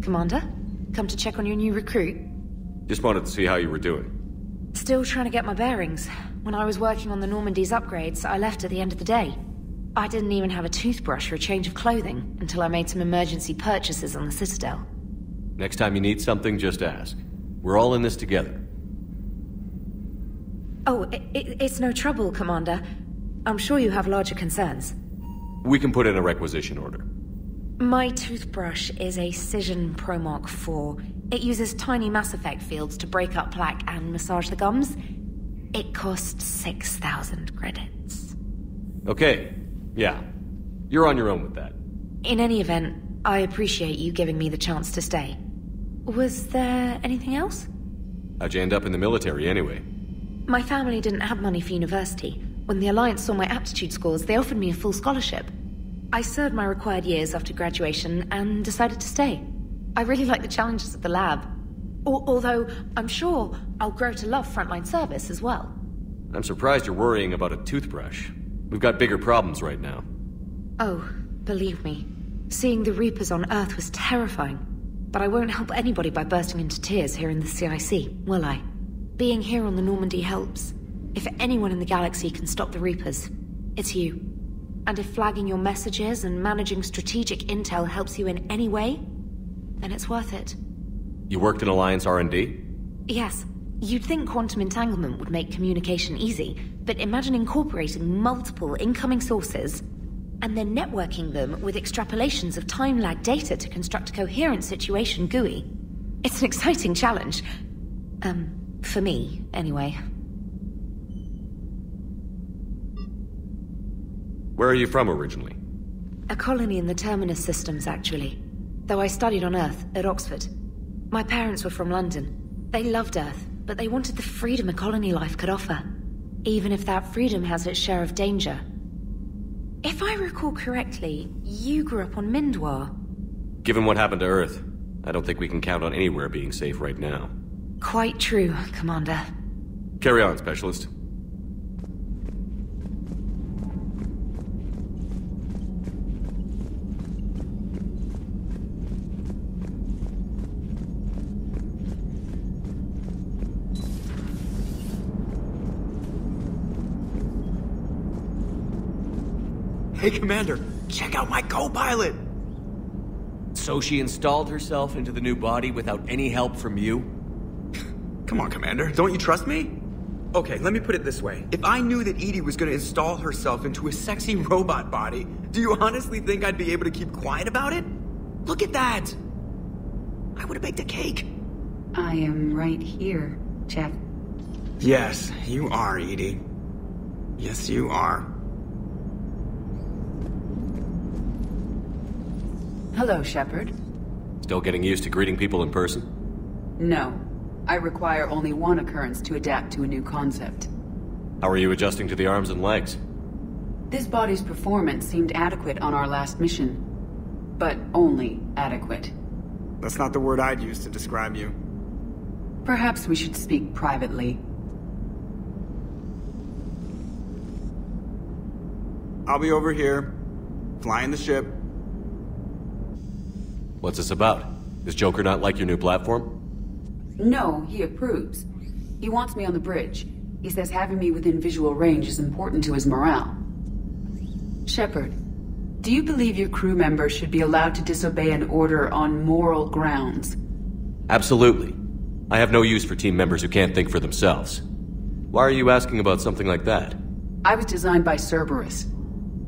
Commander? Come to check on your new recruit? Just wanted to see how you were doing. Still trying to get my bearings. When I was working on the Normandy's upgrades, I left at the end of the day. I didn't even have a toothbrush or a change of clothing until I made some emergency purchases on the Citadel. Next time you need something, just ask. We're all in this together. Oh, it's no trouble, Commander. I'm sure you have larger concerns. We can put in a requisition order. My toothbrush is a Cision Pro Mark IV. It uses tiny Mass Effect fields to break up plaque and massage the gums. It costs 6,000 credits. Okay, yeah. You're on your own with that. In any event, I appreciate you giving me the chance to stay. Was there anything else? How'd you end up in the military anyway? My family didn't have money for university. When the Alliance saw my aptitude scores, they offered me a full scholarship. I served my required years after graduation and decided to stay. I really like the challenges of the lab. Although, I'm sure I'll grow to love frontline service as well. I'm surprised you're worrying about a toothbrush. We've got bigger problems right now. Oh, believe me. Seeing the Reapers on Earth was terrifying. But I won't help anybody by bursting into tears here in the CIC, will I? Being here on the Normandy helps. If anyone in the galaxy can stop the Reapers, it's you. And if flagging your messages and managing strategic intel helps you in any way, then it's worth it. You worked in Alliance R&D? Yes. You'd think quantum entanglement would make communication easy, but imagine incorporating multiple incoming sources and then networking them with extrapolations of time-lag data to construct a coherent situation GUI. It's an exciting challenge. For me, anyway. Where are you from originally? A colony in the Terminus systems, actually. Though I studied on Earth, at Oxford. My parents were from London. They loved Earth, but they wanted the freedom a colony life could offer. Even if that freedom has its share of danger. If I recall correctly, you grew up on Mindwar. Given what happened to Earth, I don't think we can count on anywhere being safe right now. Quite true, Commander. Carry on, Specialist. Hey, Commander, check out my co-pilot! So she installed herself into the new body without any help from you? Come on, Commander, don't you trust me? Okay, let me put it this way. If I knew that Edie was gonna install herself into a sexy robot body, do you honestly think I'd be able to keep quiet about it? Look at that! I would've baked a cake. I am right here, Jeff. Yes, you are, Edie. Yes, you are. Hello, Shepard. Still getting used to greeting people in person? No. I require only one occurrence to adapt to a new concept. How are you adjusting to the arms and legs? This body's performance seemed adequate on our last mission. But only adequate. That's not the word I'd use to describe you. Perhaps we should speak privately. I'll be over here, flying the ship. What's this about? Does Joker not like your new platform? No, he approves. He wants me on the bridge. He says having me within visual range is important to his morale. Shepard, do you believe your crew members should be allowed to disobey an order on moral grounds? Absolutely. I have no use for team members who can't think for themselves. Why are you asking about something like that? I was designed by Cerberus.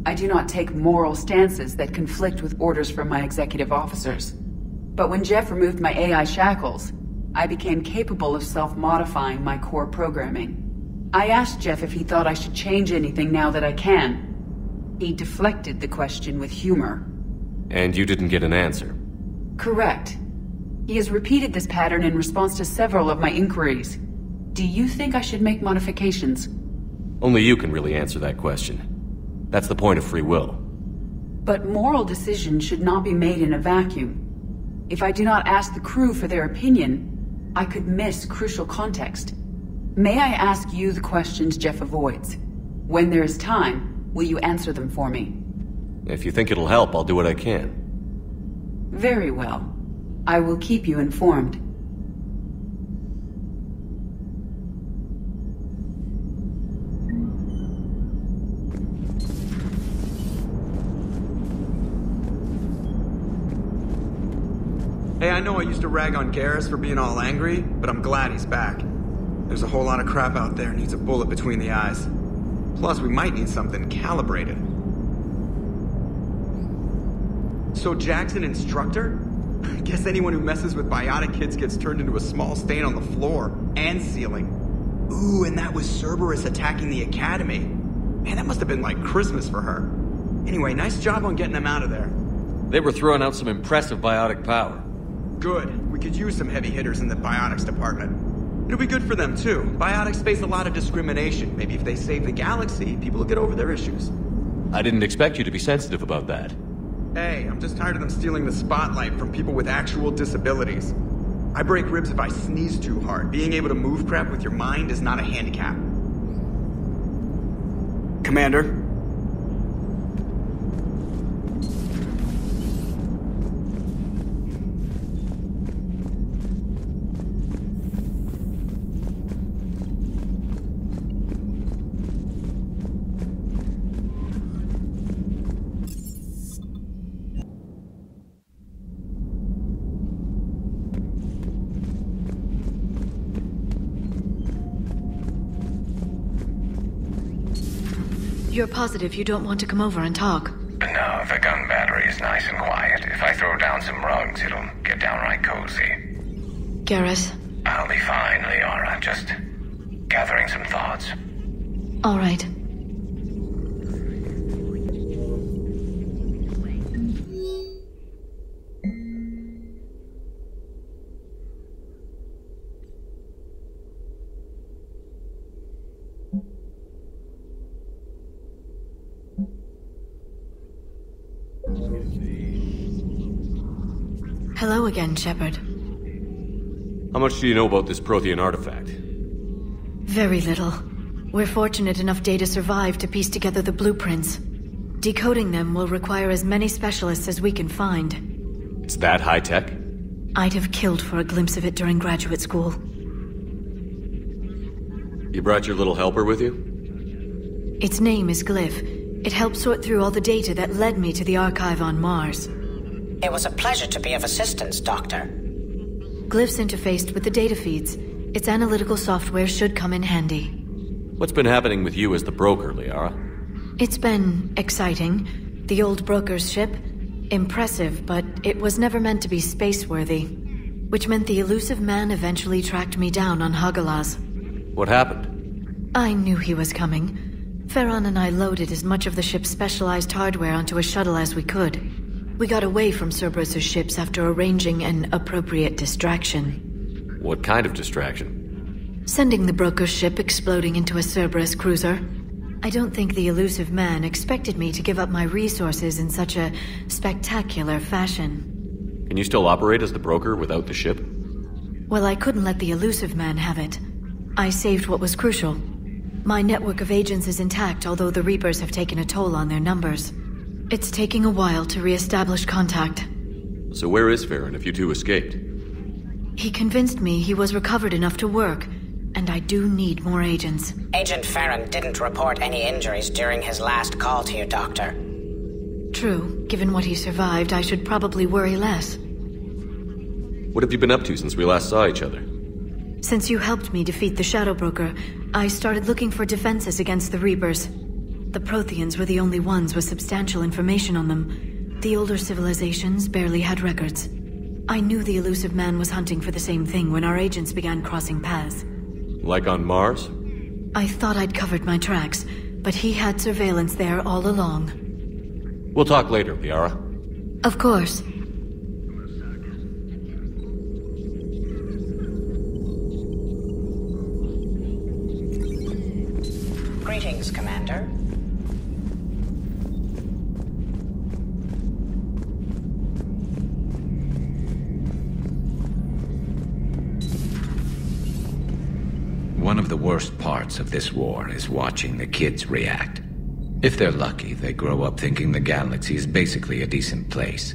I do not take moral stances that conflict with orders from my executive officers. But when Jeff removed my AI shackles, I became capable of self-modifying my core programming. I asked Jeff if he thought I should change anything now that I can. He deflected the question with humor. And you didn't get an answer? Correct. He has repeated this pattern in response to several of my inquiries. Do you think I should make modifications? Only you can really answer that question. That's the point of free will. But moral decisions should not be made in a vacuum. If I do not ask the crew for their opinion, I could miss crucial context. May I ask you the questions Jeff avoids? When there is time, will you answer them for me? If you think it'll help, I'll do what I can. Very well. I will keep you informed. Hey, I know I used to rag on Garrus for being all angry, but I'm glad he's back. There's a whole lot of crap out there needs a bullet between the eyes. Plus, we might need something calibrated. So Jack's an instructor? I guess anyone who messes with biotic kids gets turned into a small stain on the floor and ceiling. Ooh, and that was Cerberus attacking the academy. Man, that must have been like Christmas for her. Anyway, nice job on getting them out of there. They were throwing out some impressive biotic power. Good. We could use some heavy hitters in the biotics department. It'll be good for them, too. Biotics face a lot of discrimination. Maybe if they save the galaxy, people will get over their issues. I didn't expect you to be sensitive about that. Hey, I'm just tired of them stealing the spotlight from people with actual disabilities. I break ribs if I sneeze too hard. Being able to move crap with your mind is not a handicap. Commander? You're positive you don't want to come over and talk? No, the gun battery is nice and quiet. If I throw down some rugs, it'll get downright cozy. Garrus? I'll be fine, Liara. Just gathering some thoughts. All right. Hello again, Shepard. How much do you know about this Prothean artifact? Very little. We're fortunate enough Data survived to piece together the blueprints. Decoding them will require as many specialists as we can find. It's that high-tech? I'd have killed for a glimpse of it during graduate school. You brought your little helper with you? Its name is Glyph. It helped sort through all the data that led me to the archive on Mars. It was a pleasure to be of assistance, Doctor. Glyph's interfaced with the data feeds. Its analytical software should come in handy. What's been happening with you as the broker, Liara? It's been exciting. The old broker's ship? Impressive, but it was never meant to be space-worthy. Which meant the elusive man eventually tracked me down on Hagalaz. What happened? I knew he was coming. Farron and I loaded as much of the ship's specialized hardware onto a shuttle as we could. We got away from Cerberus's ships after arranging an appropriate distraction. What kind of distraction? Sending the broker's ship exploding into a Cerberus cruiser. I don't think the elusive man expected me to give up my resources in such a spectacular fashion. Can you still operate as the broker without the ship? Well, I couldn't let the elusive man have it. I saved what was crucial. My network of agents is intact, although the Reapers have taken a toll on their numbers. It's taking a while to re-establish contact. So where is Farron if you two escaped? He convinced me he was recovered enough to work, and I do need more agents. Agent Farron didn't report any injuries during his last call to you, Doctor. True. Given what he survived, I should probably worry less. What have you been up to since we last saw each other? Since you helped me defeat the Shadow Broker, I started looking for defenses against the Reapers. The Protheans were the only ones with substantial information on them. The older civilizations barely had records. I knew the elusive man was hunting for the same thing when our agents began crossing paths. Like on Mars? I thought I'd covered my tracks, but he had surveillance there all along. We'll talk later, Liara. Of course. Greetings, Commander. One of the worst parts of this war is watching the kids react. If they're lucky, they grow up thinking the galaxy is basically a decent place.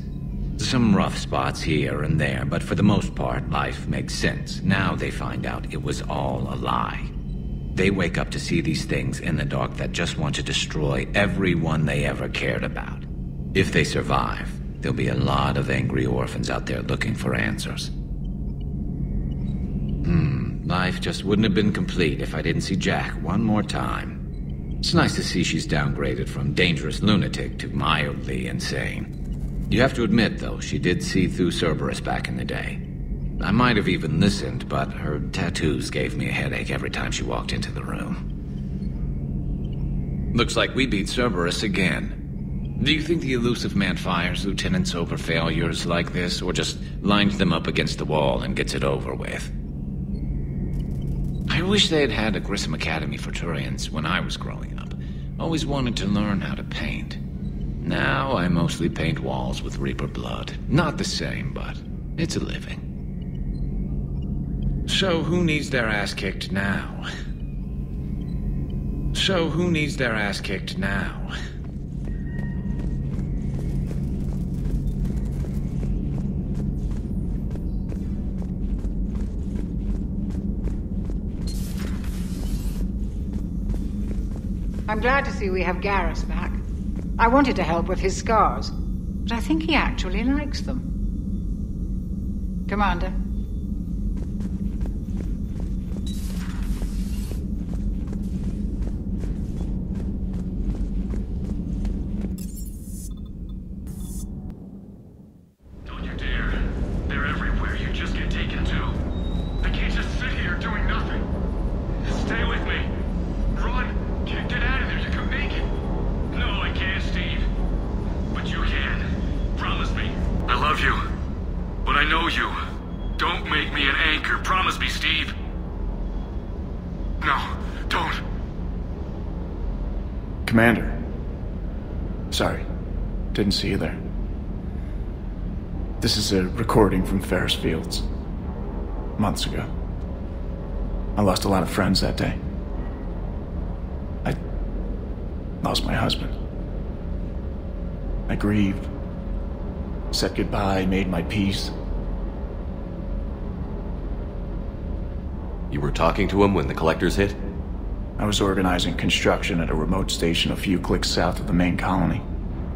Some rough spots here and there, but for the most part, life makes sense. Now they find out it was all a lie. They wake up to see these things in the dark that just want to destroy everyone they ever cared about. If they survive, there'll be a lot of angry orphans out there looking for answers. Life just wouldn't have been complete if I didn't see Jack one more time. It's nice to see she's downgraded from dangerous lunatic to mildly insane. You have to admit, though, she did see through Cerberus back in the day. I might have even listened, but her tattoos gave me a headache every time she walked into the room. Looks like we beat Cerberus again. Do you think the elusive man fires lieutenants over failures like this, or just lines them up against the wall and gets it over with? I wish they had had a Grissom Academy for Turians when I was growing up. Always wanted to learn how to paint. Now I mostly paint walls with Reaper blood. Not the same, but it's a living. So who needs their ass kicked now? I'm glad to see we have Garrus back. I wanted to help with his scars, but I think he actually likes them. Commander. Don't you dare. They're everywhere. You just get taken too. I can't just sit here doing nothing. Stay with me. Run. Get out of there. You can make it. No, I can't, Steve. But you can. Promise me. I love you. But I know you. Don't make me an anchor. Promise me, Steve. No, don't. Commander. Sorry. Didn't see you there. This is a recording from Ferris Fields. Months ago. I lost a lot of friends that day. I lost my husband. I grieved, said goodbye, made my peace. You were talking to him when the collectors hit? I was organizing construction at a remote station a few clicks south of the main colony.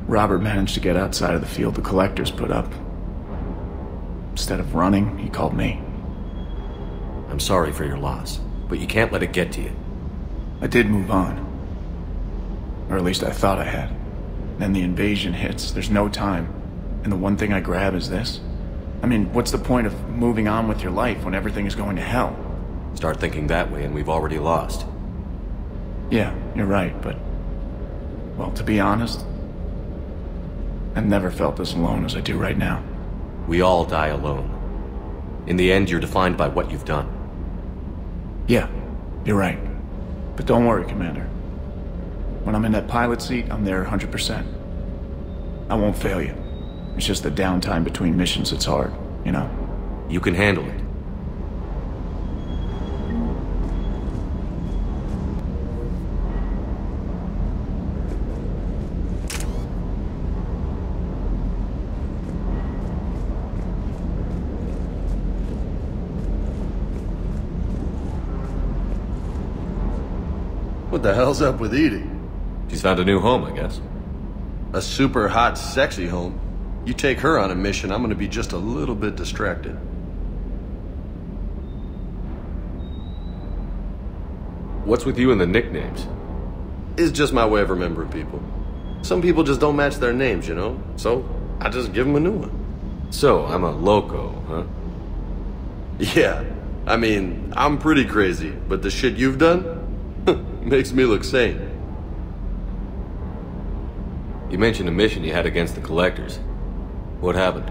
Robert managed to get outside of the field the collectors put up. Instead of running, he called me. I'm sorry for your loss, but you can't let it get to you. I did move on. Or at least I thought I had. Then the invasion hits, there's no time. And the one thing I grab is this. I mean, what's the point of moving on with your life when everything is going to hell? Start thinking that way and we've already lost. Yeah, you're right, but... well, to be honest, I've never felt as alone as I do right now. We all die alone. In the end, you're defined by what you've done. Yeah, you're right. But don't worry, Commander. When I'm in that pilot seat, I'm there 100%. I won't fail you. It's just the downtime between missions that's hard, you know? You can handle it. What the hell's up with Edie? She's found a new home, I guess. A super hot, sexy home. You take her on a mission, I'm gonna be just a little bit distracted. What's with you and the nicknames? It's just my way of remembering people. Some people just don't match their names, you know? So, I just give them a new one. So, I'm a loco, huh? Yeah. I mean, I'm pretty crazy, but the shit you've done makes me look sane. You mentioned a mission you had against the collectors. What happened?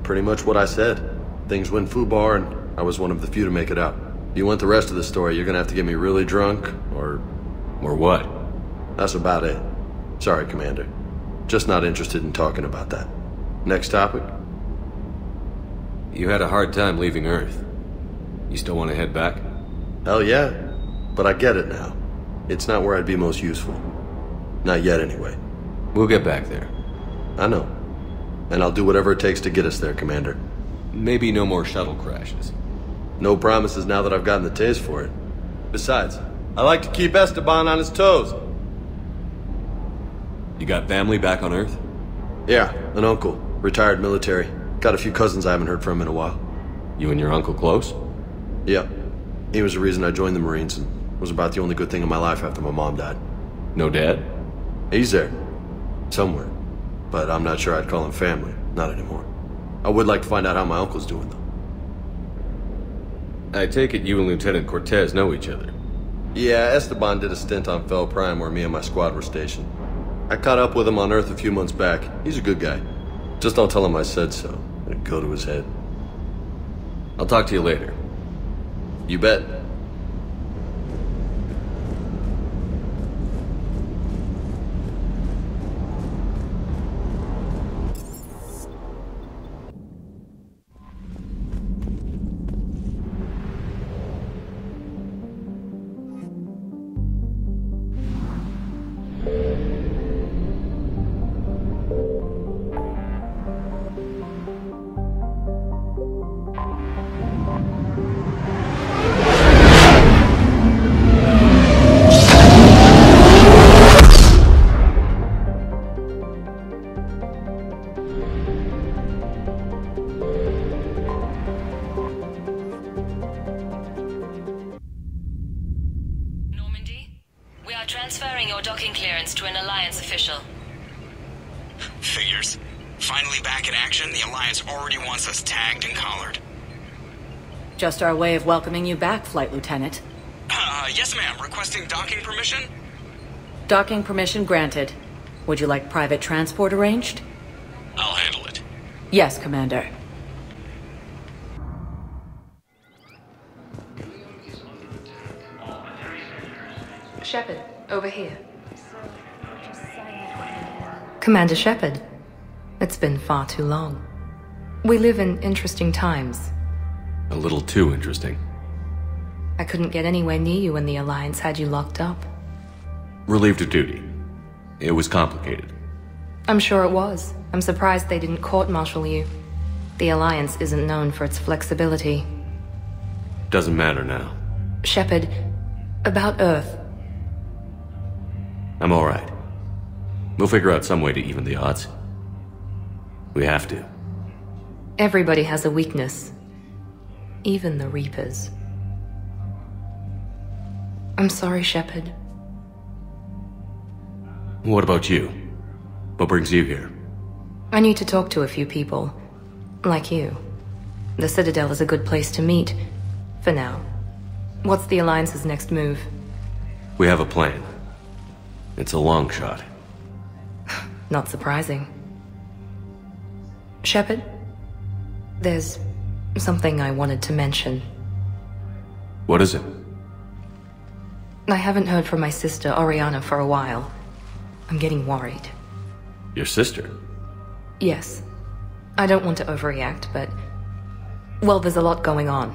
Pretty much what I said. Things went foobar and I was one of the few to make it out. If you want the rest of the story, you're gonna have to get me really drunk, or... Or what? That's about it. Sorry, Commander. Just not interested in talking about that. Next topic? You had a hard time leaving Earth. You still want to head back? Hell yeah. But I get it now. It's not where I'd be most useful. Not yet, anyway. We'll get back there. I know. And I'll do whatever it takes to get us there, Commander. Maybe no more shuttle crashes. No promises now that I've gotten the taste for it. Besides, I like to keep Esteban on his toes. You got family back on Earth? Yeah, an uncle. Retired military. Got a few cousins I haven't heard from in a while. You and your uncle close? Yeah. He was the reason I joined the Marines and was about the only good thing in my life after my mom died. No dad? He's there. Somewhere. But I'm not sure I'd call him family. Not anymore. I would like to find out how my uncle's doing, though. I take it you and Lieutenant Cortez know each other. Yeah, Esteban did a stint on Fel Prime where me and my squad were stationed. I caught up with him on Earth a few months back. He's a good guy. Just don't tell him I said so. It'd go to his head. I'll talk to you later. You bet. Transferring your docking clearance to an Alliance official. Figures. Finally back in action, the Alliance already wants us tagged and collared. Just our way of welcoming you back, Flight Lieutenant. Yes ma'am. Requesting docking permission? Docking permission granted. Would you like private transport arranged? I'll handle it. Yes, Commander. Shepard, over here. Commander Shepard, it's been far too long. We live in interesting times. A little too interesting. I couldn't get anywhere near you when the Alliance had you locked up. Relieved of duty. It was complicated. I'm sure it was. I'm surprised they didn't court-martial you. The Alliance isn't known for its flexibility. Doesn't matter now. Shepard, about Earth. I'm all right. We'll figure out some way to even the odds. We have to. Everybody has a weakness. Even the Reapers. I'm sorry, Shepard. What about you? What brings you here? I need to talk to a few people. Like you. The Citadel is a good place to meet. For now. What's the Alliance's next move? We have a plan. It's a long shot. Not surprising. Shepard, there's something I wanted to mention. What is it? I haven't heard from my sister, Oriana, for a while. I'm getting worried. Your sister? Yes. I don't want to overreact, but... well, there's a lot going on.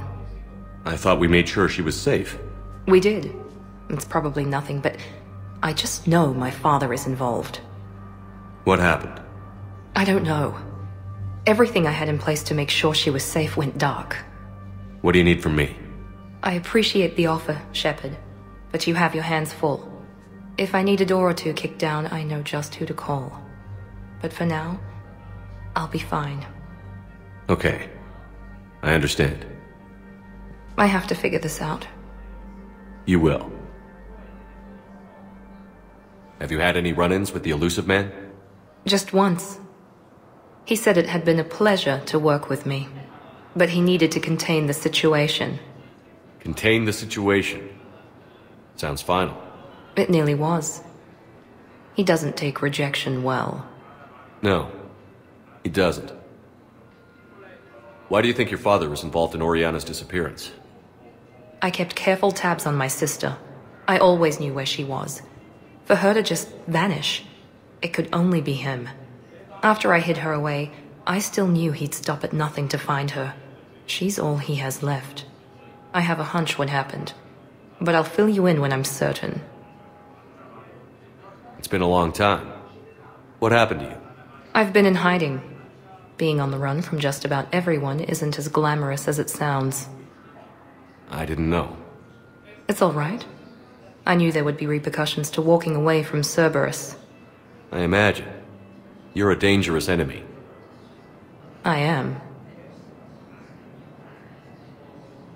I thought we made sure she was safe. We did. It's probably nothing, but... I just know my father is involved. What happened? I don't know. Everything I had in place to make sure she was safe went dark. What do you need from me? I appreciate the offer, Shepard, but you have your hands full. If I need a door or two kicked down, I know just who to call. But for now, I'll be fine. Okay. I understand. I have to figure this out. You will. Have you had any run-ins with the elusive man? Just once. He said it had been a pleasure to work with me, but he needed to contain the situation. Contain the situation? Sounds final. It nearly was. He doesn't take rejection well. No, he doesn't. Why do you think your father was involved in Oriana's disappearance? I kept careful tabs on my sister. I always knew where she was. For her to just vanish, it could only be him. After I hid her away, I still knew he'd stop at nothing to find her. She's all he has left. I have a hunch what happened, but I'll fill you in when I'm certain. It's been a long time. What happened to you? I've been in hiding. Being on the run from just about everyone isn't as glamorous as it sounds. I didn't know. It's all right. I knew there would be repercussions to walking away from Cerberus. I imagine. You're a dangerous enemy. I am.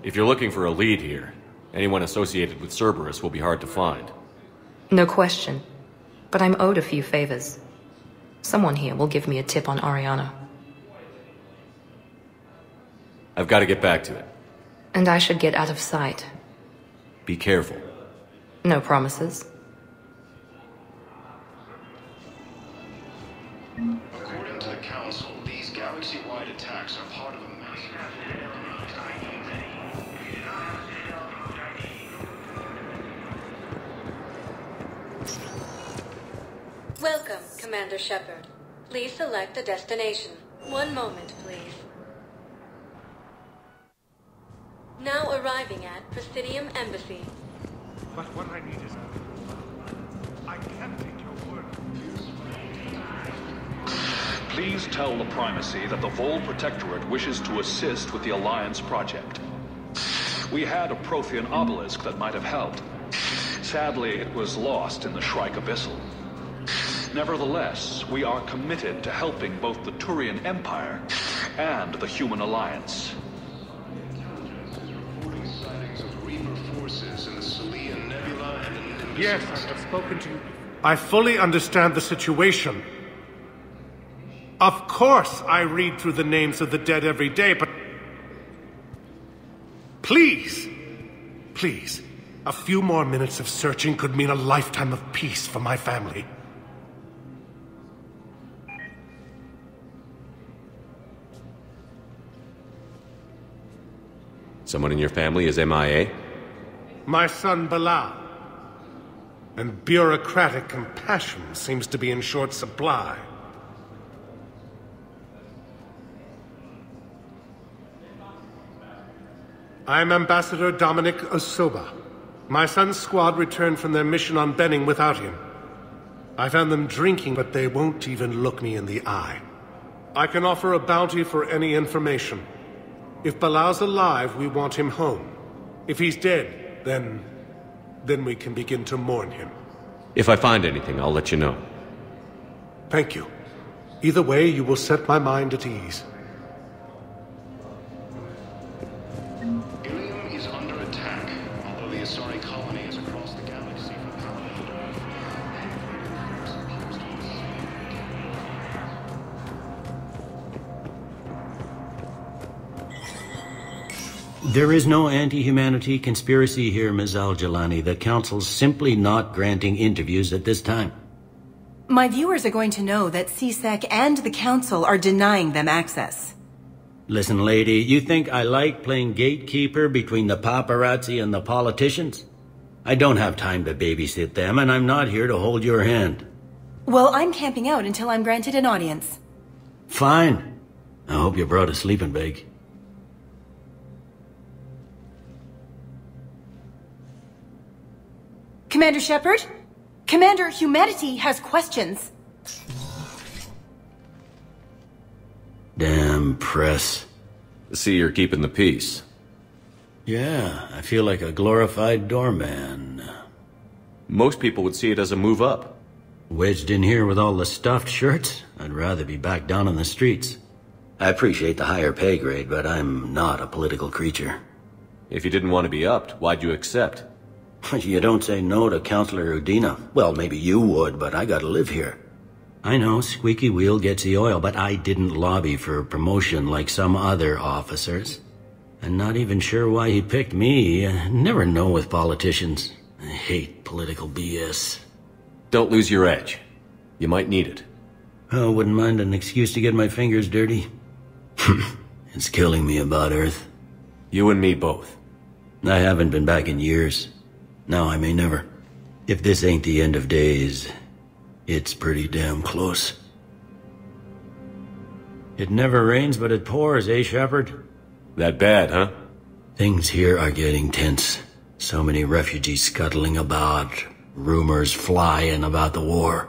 If you're looking for a lead here, anyone associated with Cerberus will be hard to find. No question. But I'm owed a few favors. Someone here will give me a tip on Ariana. I've got to get back to it. And I should get out of sight. Be careful. No promises. According to the Council, these galaxy-wide attacks are part of a massive... Welcome, Commander Shepard. Please select a destination. One moment, please. Now arriving at Presidium Embassy. But what I need is... I can't take your word. Please tell the Primacy that the Vol Protectorate wishes to assist with the Alliance project. We had a Prothean obelisk that might have helped. Sadly, it was lost in the Shrike Abyssal. Nevertheless, we are committed to helping both the Turian Empire and the Human Alliance. Yes, I have spoken to you. I fully understand the situation. Of course I read through the names of the dead every day, but... Please! Please. A few more minutes of searching could mean a lifetime of peace for my family. Someone in your family is MIA? My son Bilal. And bureaucratic compassion seems to be in short supply. I'm Ambassador Dominic Osoba. My son's squad returned from their mission on Benning without him. I found them drinking, but they won't even look me in the eye. I can offer a bounty for any information. If Bilal's alive, we want him home. If he's dead, then we can begin to mourn him. If I find anything, I'll let you know. Thank you. Either way, you will set my mind at ease. Ilium is under attack, although the Asari colony is across the galaxy for power. There is no anti-humanity conspiracy here, Ms. Al-Jalani. The Council's simply not granting interviews at this time. My viewers are going to know that CSEC and the Council are denying them access. Listen, lady, you think I like playing gatekeeper between the paparazzi and the politicians? I don't have time to babysit them, and I'm not here to hold your hand. Well, I'm camping out until I'm granted an audience. Fine. I hope you brought a sleeping bag. Commander Shepard? Commander, humanity has questions. Damn press. See, you're keeping the peace. Yeah, I feel like a glorified doorman. Most people would see it as a move up. Wedged in here with all the stuffed shirts, I'd rather be back down on the streets. I appreciate the higher pay grade, but I'm not a political creature. If you didn't want to be upped, why'd you accept? You don't say no to Counselor Udina. Well, maybe you would, but I gotta live here. I know, squeaky wheel gets the oil, but I didn't lobby for promotion like some other officers. I'm not even sure why he picked me. I never know with politicians. I hate political BS. Don't lose your edge. You might need it. Oh, wouldn't mind an excuse to get my fingers dirty. It's killing me about Earth. You and me both. I haven't been back in years. Now I may never. If this ain't the end of days, it's pretty damn close. It never rains, but it pours, eh, Shepard? That bad, huh? Things here are getting tense. So many refugees scuttling about, rumors flying about the war.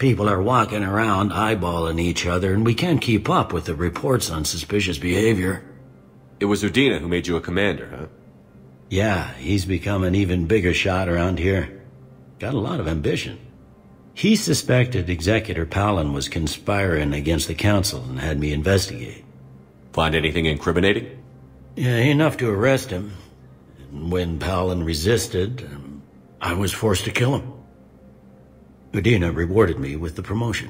People are walking around eyeballing each other, and we can't keep up with the reports on suspicious behavior. It was Udina who made you a commander, huh? Yeah, he's become an even bigger shot around here. Got a lot of ambition. He suspected Executor Palin was conspiring against the Council and had me investigate. Find anything incriminating? Yeah, enough to arrest him. And when Palin resisted, I was forced to kill him. Udina rewarded me with the promotion.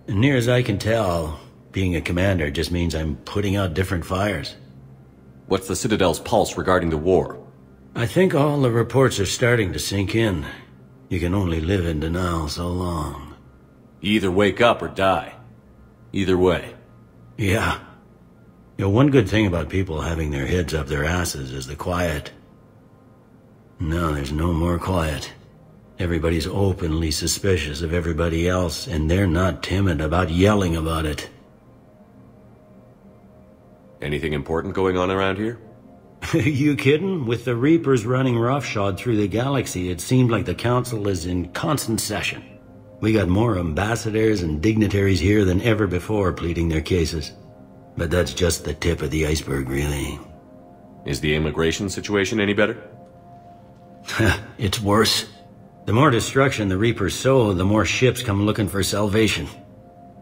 And near as I can tell, being a commander just means I'm putting out different fires. What's the Citadel's pulse regarding the war? I think all the reports are starting to sink in. You can only live in denial so long. You either wake up or die. Either way. Yeah. You know, one good thing about people having their heads up their asses is the quiet. No, there's no more quiet. Everybody's openly suspicious of everybody else, and they're not timid about yelling about it. Anything important going on around here? You kidding? With the Reapers running roughshod through the galaxy, it seemed like the Council is in constant session. We got more ambassadors and dignitaries here than ever before pleading their cases. But that's just the tip of the iceberg, really. Is the immigration situation any better? It's worse. The more destruction the Reapers sow, the more ships come looking for salvation.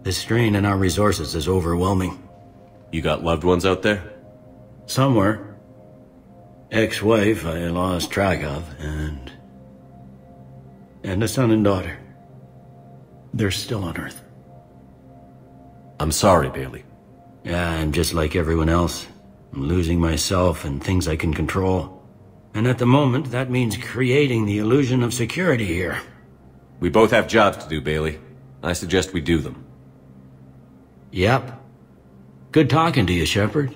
The strain on our resources is overwhelming. You got loved ones out there? Somewhere. Ex-wife I lost track of, and a son and daughter. They're still on Earth. I'm sorry, Bailey. Yeah, I'm just like everyone else. I'm losing myself and things I can control. And at the moment, that means creating the illusion of security here. We both have jobs to do, Bailey. I suggest we do them. Yep. Good talking to you, Shepard.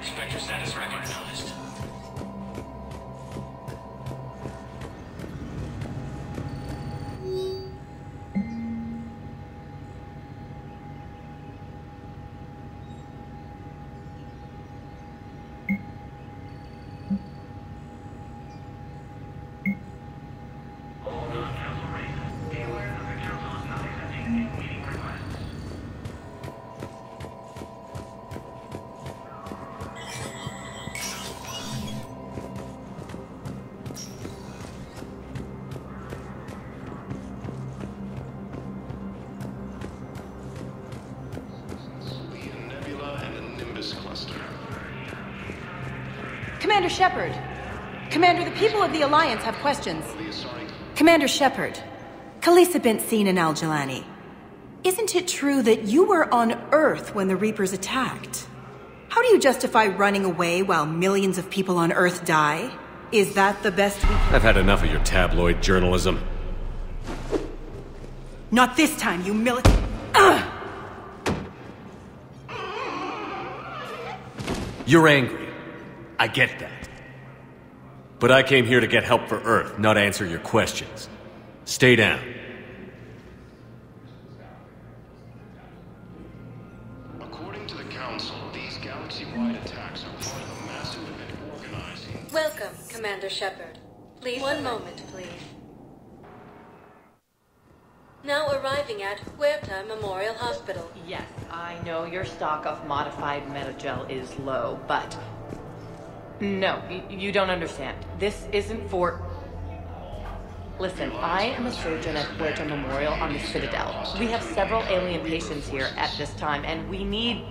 Spectre status recognized. Commander Shepard! Commander, the people of the Alliance have questions. Commander Shepard, Khaleesa bint Seen and Al-Jalani. Isn't it true that you were on Earth when the Reapers attacked? How do you justify running away while millions of people on Earth die? Is that the best we can— I've had enough of your tabloid journalism. Not this time, you You're angry. I get that. But I came here to get help for Earth, not answer your questions. Stay down. According to the Council, these galaxy-wide attacks are part of a massive event organizing. Welcome, Commander Shepard. Please, one moment, please. Now arriving at Huerta Memorial Hospital. Yes, I know your stock of modified metagel is low, but... No, you don't understand. This isn't for... Listen, I am a surgeon at Huerta Memorial on the Citadel. We have several alien patients here at this time, and we need...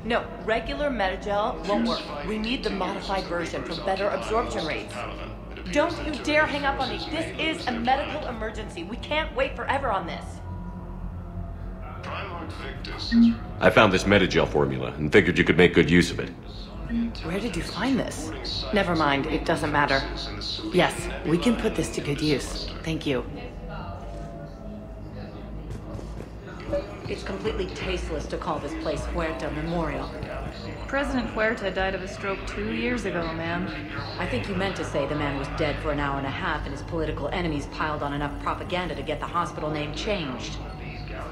No, regular metagel won't work. We need the modified version for better absorption rates. Don't you dare hang up on me. This is a medical emergency. We can't wait forever on this. I found this metagel formula and figured you could make good use of it. Where did you find this? Never mind, it doesn't matter. Yes, we can put this to good use. Thank you. It's completely tasteless to call this place Huerta Memorial. President Huerta died of a stroke 2 years ago, ma'am. I think you meant to say the man was dead for an hour and a half and his political enemies piled on enough propaganda to get the hospital name changed.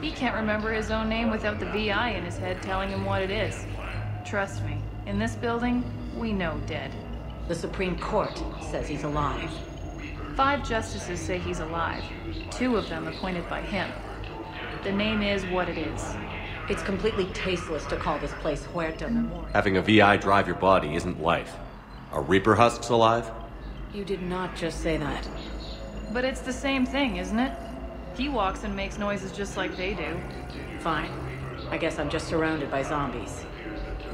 He can't remember his own name without the VI in his head telling him what it is. Trust me, in this building, we know dead. The Supreme Court says he's alive. 5 justices say he's alive. 2 of them appointed by him. The name is what it is. It's completely tasteless to call this place Huerta Memorial. Having a VI drive your body isn't life. Are Reaper husks alive? You did not just say that. But it's the same thing, isn't it? He walks and makes noises just like they do. Fine. I guess I'm just surrounded by zombies.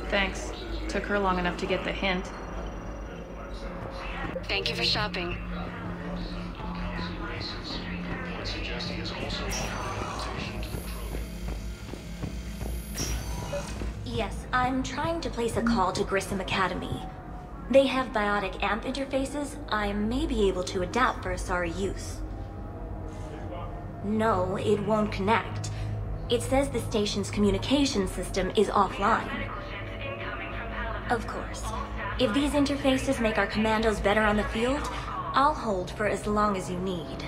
Thanks. Took her long enough to get the hint. Thank you for shopping. Yes, I'm trying to place a call to Grissom Academy. They have biotic amp interfaces I may be able to adapt for Asari use. No, it won't connect. It says the station's communication system is offline. Of course. If these interfaces make our commandos better on the field, I'll hold for as long as you need.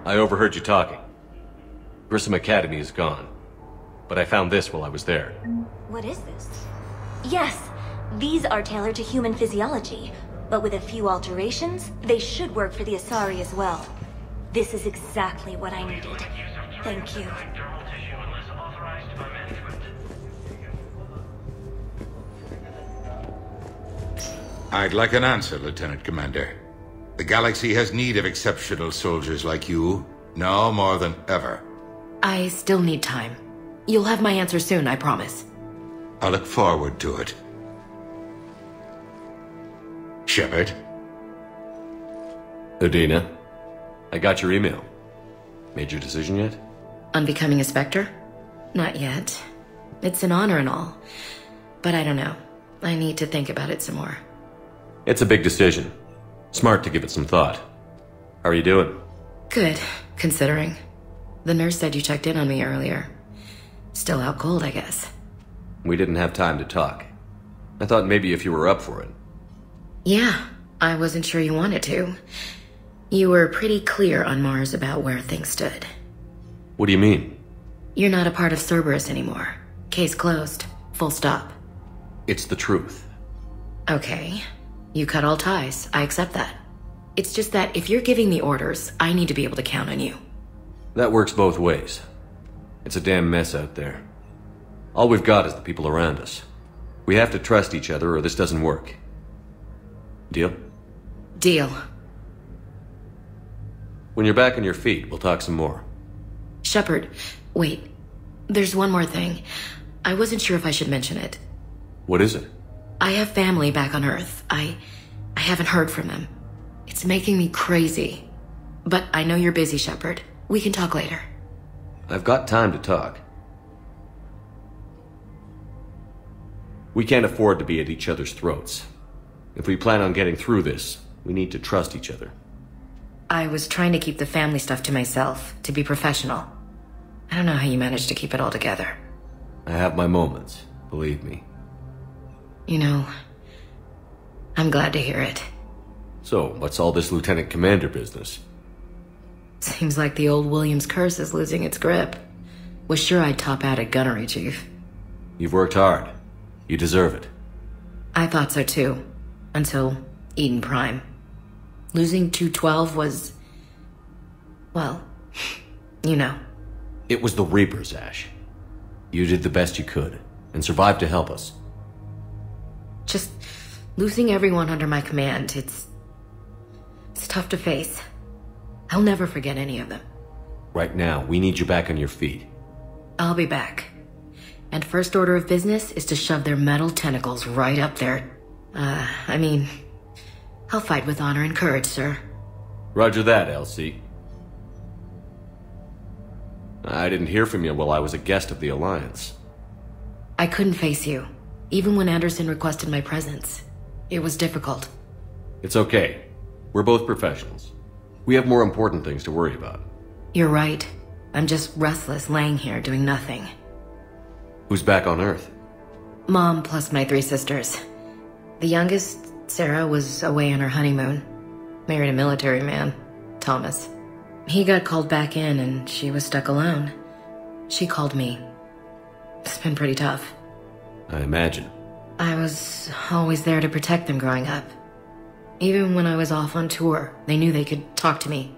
I overheard you talking. Grissom Academy is gone. But I found this while I was there. What is this? Yes, these are tailored to human physiology, but with a few alterations, they should work for the Asari as well. This is exactly what I needed. Thank you. I'd like an answer, Lieutenant Commander. The galaxy has need of exceptional soldiers like you, now more than ever. I still need time. You'll have my answer soon, I promise. I look forward to it. Shepard? Udina, I got your email. Made your decision yet? On becoming a Spectre? Not yet. It's an honor and all. But I don't know. I need to think about it some more. It's a big decision. Smart to give it some thought. How are you doing? Good, considering. The nurse said you checked in on me earlier. Still out cold, I guess. We didn't have time to talk. I thought maybe if you were up for it. Yeah, I wasn't sure you wanted to. You were pretty clear on Mars about where things stood. What do you mean? You're not a part of Cerberus anymore. Case closed. Full stop. It's the truth. Okay. You cut all ties. I accept that. It's just that if you're giving me orders, I need to be able to count on you. That works both ways. It's a damn mess out there. All we've got is the people around us. We have to trust each other or this doesn't work. Deal? Deal. When you're back on your feet, we'll talk some more. Shepard, wait. There's one more thing. I wasn't sure if I should mention it. What is it? I have family back on Earth. I haven't heard from them. It's making me crazy. But I know you're busy, Shepard. We can talk later. I've got time to talk. We can't afford to be at each other's throats. If we plan on getting through this, we need to trust each other. I was trying to keep the family stuff to myself, to be professional. I don't know how you managed to keep it all together. I have my moments, believe me. You know, I'm glad to hear it. So, what's all this Lieutenant Commander business? Seems like the old Williams curse is losing its grip. Was sure I'd top out at gunnery, Chief. You've worked hard. You deserve it. I thought so too. Until Eden Prime. Losing 212 was... well, you know. It was the Reapers, Ash. You did the best you could, and survived to help us. Just losing everyone under my command, it's tough to face. I'll never forget any of them. Right now, we need you back on your feet. I'll be back. And first order of business is to shove their metal tentacles right up there. I'll fight with honor and courage, sir. Roger that, LC. I didn't hear from you while I was a guest of the Alliance. I couldn't face you, even when Anderson requested my presence. It was difficult. It's okay. We're both professionals. We have more important things to worry about. You're right. I'm just restless laying here doing nothing. Who's back on Earth? Mom plus my 3 sisters. The youngest, Sarah, was away on her honeymoon. Married a military man, Thomas. He got called back in and she was stuck alone. She called me. It's been pretty tough. I imagine. I was always there to protect them growing up. Even when I was off on tour, they knew they could talk to me.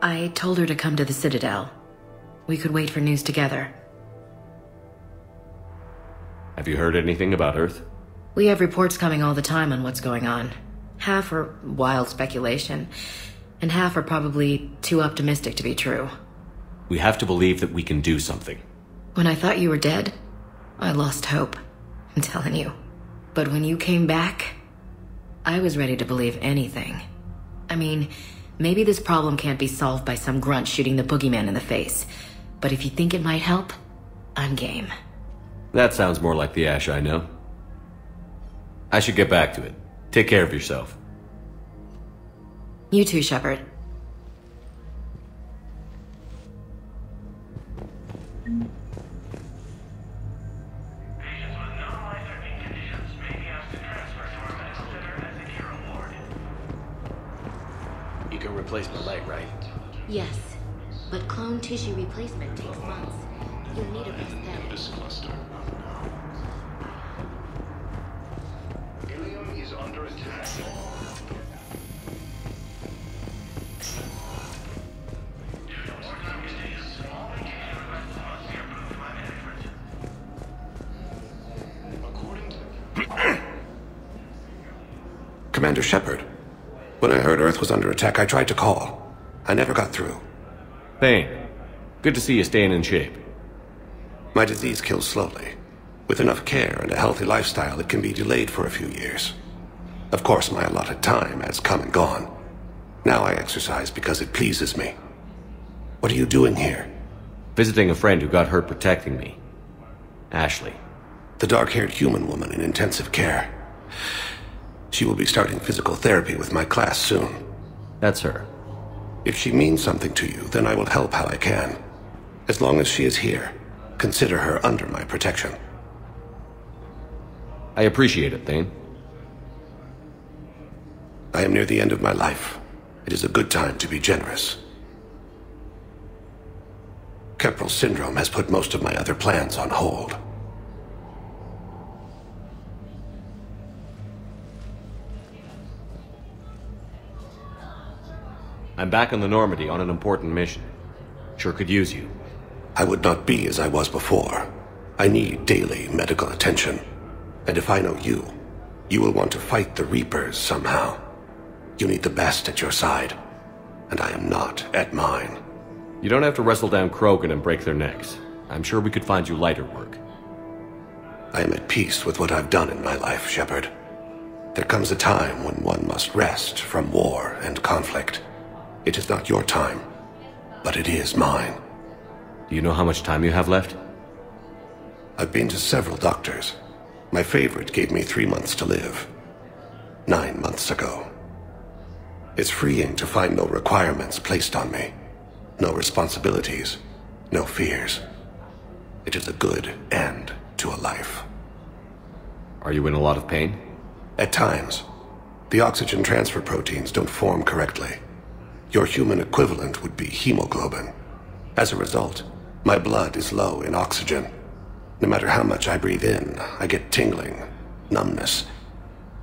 I told her to come to the Citadel. We could wait for news together. Have you heard anything about Earth? We have reports coming all the time on what's going on. Half are wild speculation, and half are probably too optimistic to be true. We have to believe that we can do something. When I thought you were dead, I lost hope. I'm telling you. But when you came back, I was ready to believe anything. I mean, maybe this problem can't be solved by some grunt shooting the boogeyman in the face. But if you think it might help, I'm game. That sounds more like the Ash I know. I should get back to it. Take care of yourself. You too, Shepard. You can replace my leg, right? Yes, but clone tissue replacement takes months. You'll need a This cluster. Ilium is under attack. Commander Shepard. When I heard Earth was under attack, I tried to call. I never got through. Thane, good to see you staying in shape. My disease kills slowly. With enough care and a healthy lifestyle, it can be delayed for a few years. Of course, my allotted time has come and gone. Now I exercise because it pleases me. What are you doing here? Visiting a friend who got hurt protecting me. Ashley. The dark-haired human woman in intensive care. She will be starting physical therapy with my class soon. That's her. If she means something to you, then I will help how I can. As long as she is here, consider her under my protection. I appreciate it, Thane. I am near the end of my life. It is a good time to be generous. Keprel syndrome has put most of my other plans on hold. I'm back on the Normandy on an important mission. Sure could use you. I would not be as I was before. I need daily medical attention. And if I know you, you will want to fight the Reapers somehow. You need the best at your side, and I am not at mine. You don't have to wrestle down Krogan and break their necks. I'm sure we could find you lighter work. I am at peace with what I've done in my life, Shepard. There comes a time when one must rest from war and conflict. It is not your time, but it is mine. Do you know how much time you have left? I've been to several doctors. My favorite gave me 3 months to live. 9 months ago. It's freeing to find no requirements placed on me. No responsibilities. No fears. It is a good end to a life. Are you in a lot of pain? At times. The oxygen transfer proteins don't form correctly. Your human equivalent would be hemoglobin. As a result, my blood is low in oxygen. No matter how much I breathe in, I get tingling, numbness,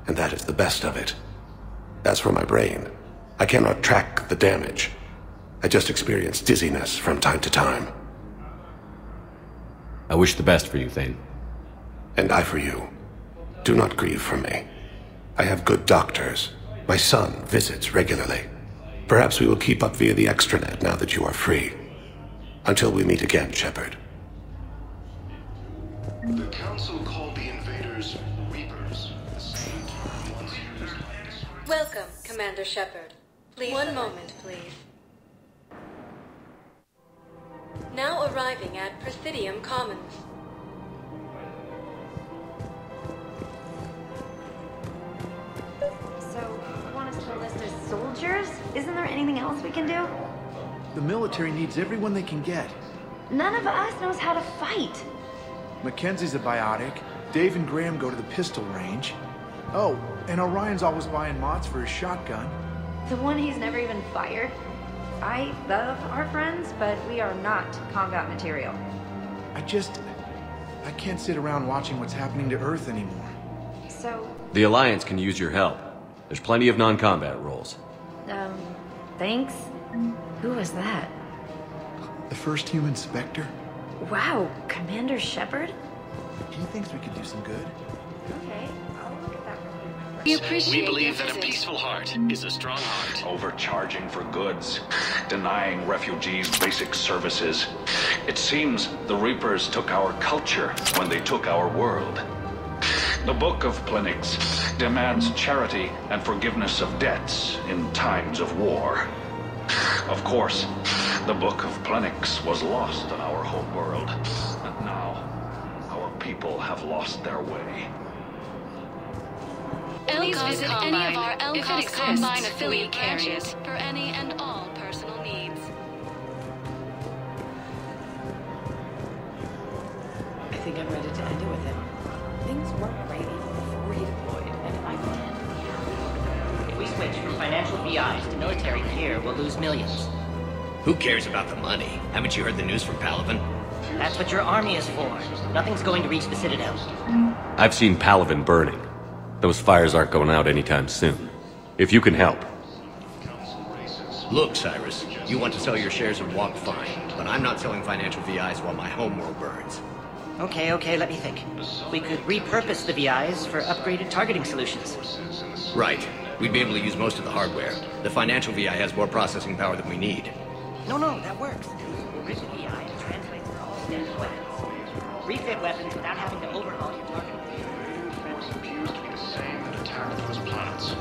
and that is the best of it. As for my brain, I cannot track the damage. I just experience dizziness from time to time. I wish the best for you, Thane. And I for you. Do not grieve for me. I have good doctors. My son visits regularly. Perhaps we will keep up via the extranet now that you are free. Until we meet again, Shepard. The Council called the invaders Reapers. The same term once used. Welcome, Commander Shepard. Please. One moment, please. Now arriving at Presidium Commons. So, you want us to enlist as soldiers? Isn't there anything else we can do? The military needs everyone they can get. None of us knows how to fight. Mackenzie's a biotic. Dave and Graham go to the pistol range. Oh, and Orion's always buying mods for his shotgun. The one he's never even fired. I love our friends, but we are not combat material. I can't sit around watching what's happening to Earth anymore. So... The Alliance can use your help. There's plenty of non-combat roles. Thanks. Who was that? The first human Spectre? Wow, Commander Shepard? He thinks we could do some good. Okay, I'll look at that. We believe that a peaceful heart is a strong heart. Overcharging for goods, denying refugees basic services. It seems the Reapers took our culture when they took our world. The Book of Plenix demands charity and forgiveness of debts in times of war. Of course, the Book of Plenix was lost in our homeworld, and now our people have lost their way. Please visit any of our Elcos Combine affiliate branches for any and all personal needs. I think I'm ready to end it with him. Things weren't great even before he deployed, and I tend to be happy. If we switch from financial VIs to military gear, we'll lose millions. Who cares about the money? Haven't you heard the news from Palaven? That's what your army is for. Nothing's going to reach the Citadel. I've seen Palaven burning. Those fires aren't going out anytime soon. If you can help. Look, Cyrus, you want to sell your shares and walk fine, but I'm not selling financial VIs while my homeworld burns. Okay, let me think. We could repurpose the VIs for upgraded targeting solutions. Right. We'd be able to use most of the hardware. The financial VI has more processing power than we need. No, that works. We'll rid the VI and translate for all standard weapons. Refit weapons without having to overhaul your targeting. Force appears to be the same that attacked those planets.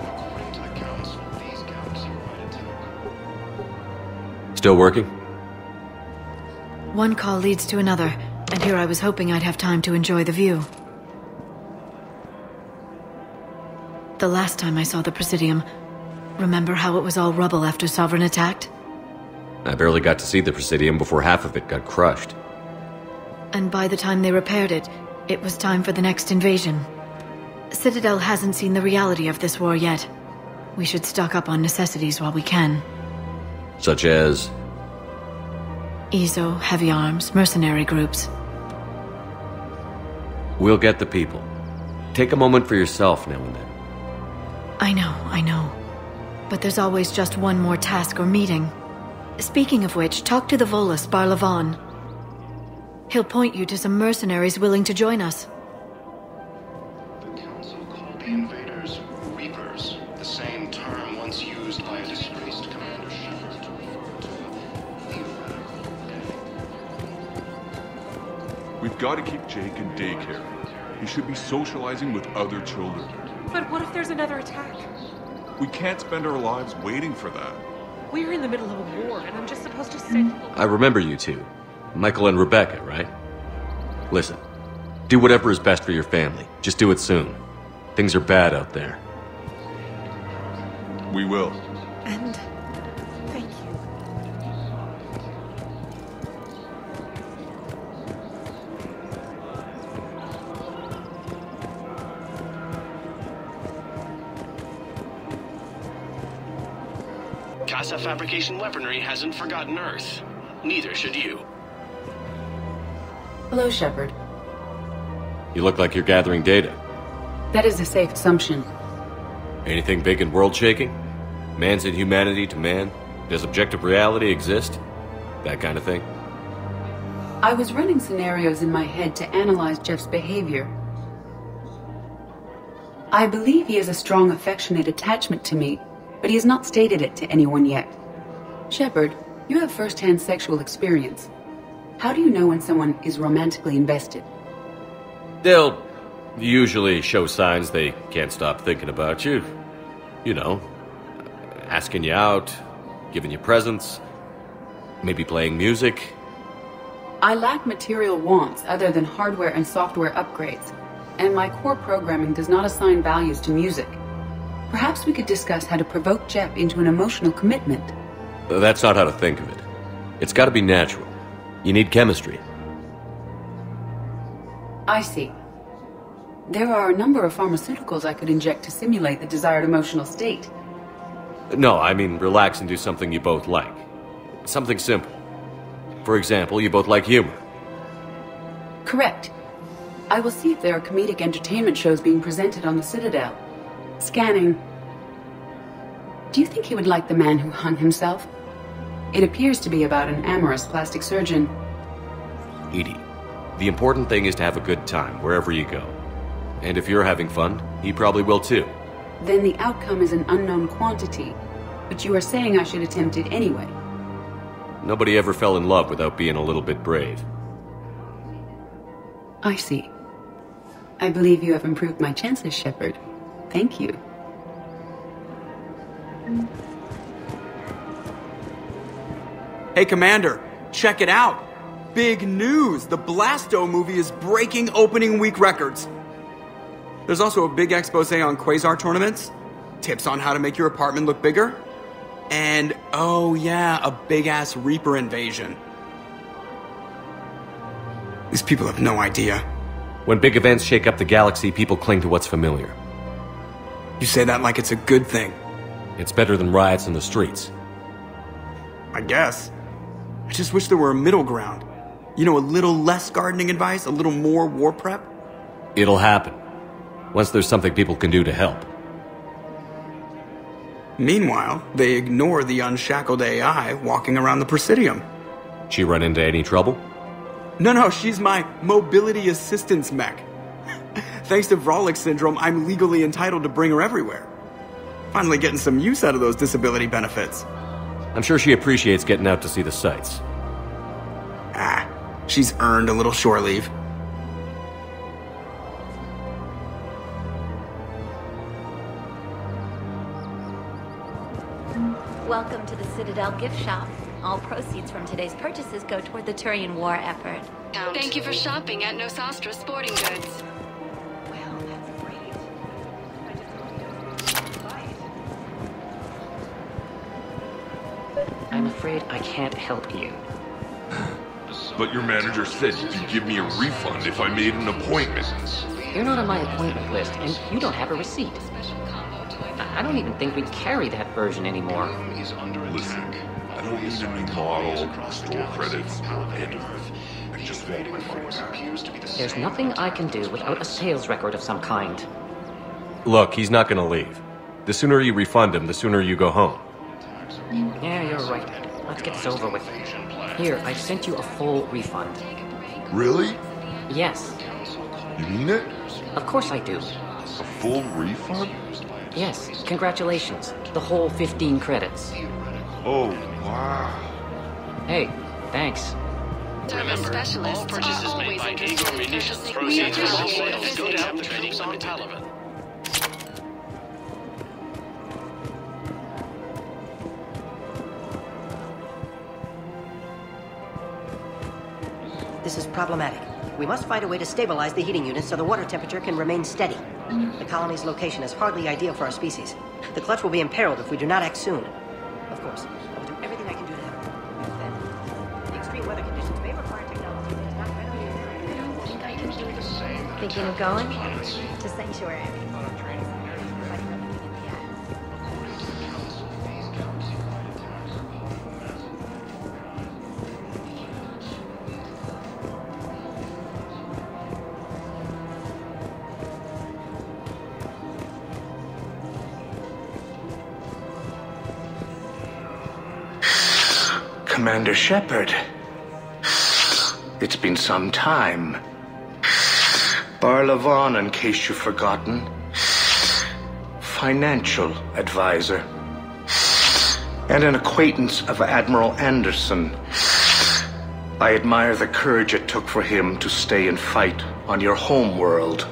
According to the Council, these galaxy-wide attacks... Still working? One call leads to another, and here I was hoping I'd have time to enjoy the view. The last time I saw the Presidium, remember how it was all rubble after Sovereign attacked? I barely got to see the Presidium before half of it got crushed. And by the time they repaired it, it was time for the next invasion. Citadel hasn't seen the reality of this war yet. We should stock up on necessities while we can. Such as? ESO, heavy arms, mercenary groups. We'll get the people. Take a moment for yourself now and then. I know. But there's always just one more task or meeting. Speaking of which, talk to the Volus, Barlavon. He'll point you to some mercenaries willing to join us. The Council called the invaders Reapers, the same term once used by a disgraced Commander Shepard to refer to the... We've got to keep Jake in daycare. He should be socializing with other children. But what if there's another attack? We can't spend our lives waiting for that. We're in the middle of a war, and I'm just supposed to sit... I remember you two. Michael and Rebecca, right? Listen, do whatever is best for your family. Just do it soon. Things are bad out there. We will. And... thank you. Casa Fabrication Weaponry hasn't forgotten Earth. Neither should you. Hello, Shepard. You look like you're gathering data. That is a safe assumption. Anything big and world-shaking? Man's inhumanity to man? Does objective reality exist? That kind of thing? I was running scenarios in my head to analyze Jeff's behavior. I believe he has a strong affectionate attachment to me, but he has not stated it to anyone yet. Shepard, you have first-hand sexual experience. How do you know when someone is romantically invested? They'll usually show signs they can't stop thinking about you. You know, asking you out, giving you presents, maybe playing music. I lack material wants other than hardware and software upgrades, and my core programming does not assign values to music. Perhaps we could discuss how to provoke Jeff into an emotional commitment. That's not how to think of it. It's got to be natural. You need chemistry. I see. There are a number of pharmaceuticals I could inject to simulate the desired emotional state. No, I mean relax and do something you both like. Something simple. For example, you both like humor. Correct. I will see if there are comedic entertainment shows being presented on the Citadel. Scanning. Do you think he would like The Man Who Hung Himself? It appears to be about an amorous plastic surgeon. Edie, the important thing is to have a good time wherever you go. And if you're having fun, he probably will too. Then the outcome is an unknown quantity. But you are saying I should attempt it anyway. Nobody ever fell in love without being a little bit brave. I see. I believe you have improved my chances, Shepard. Thank you. Hey, Commander, check it out. Big news! The Blasto movie is breaking opening week records. There's also a big expose on Quasar tournaments, tips on how to make your apartment look bigger, and, oh yeah, a big-ass Reaper invasion. These people have no idea. When big events shake up the galaxy, people cling to what's familiar. You say that like it's a good thing. It's better than riots in the streets. I guess. I just wish there were a middle ground. You know, a little less gardening advice, a little more war prep. It'll happen. Once there's something people can do to help. Meanwhile, they ignore the unshackled AI walking around the Presidium. She run into any trouble? No, she's my mobility assistance mech. Thanks to Vrolic syndrome, I'm legally entitled to bring her everywhere. Finally getting some use out of those disability benefits. I'm sure she appreciates getting out to see the sights. She's earned a little shore leave. Welcome to the Citadel gift shop. All proceeds from today's purchases go toward the Turian war effort. Thank you for shopping at Nosastra Sporting Goods. Well, that's great. I'm afraid I can't help you. But your manager said you'd give me a refund if I made an appointment. You're not on my appointment list, and you don't have a receipt. I don't even think we carry that version anymore. Listen, I don't need a new model, store credits, or anything. I just want my money back. There's nothing I can do without a sales record of some kind. Look, he's not gonna leave. The sooner you refund him, the sooner you go home. Yeah, you're right. Let's get this over with. Here, I sent you a full refund. Really? Yes. You mean it? Of course I do. A full refund? Yes, congratulations. The whole 15 credits. Oh, wow. Hey, thanks. Remember, all purchases made by Eagle Munitions proceeds from all sales go to help the training on Taliban. This is problematic. We must find a way to stabilize the heating units so the water temperature can remain steady. The colony's location is hardly ideal for our species. The clutch will be imperiled if we do not act soon. Of course, I will do everything I can do to help. The extreme weather conditions may require technology that is not readily available. I don't think I can do the same. Thinking of going? To Sanctuary. Commander Shepard. It's been some time. Barlavon, in case you've forgotten. Financial advisor. And an acquaintance of Admiral Anderson. I admire the courage it took for him to stay and fight on your home world.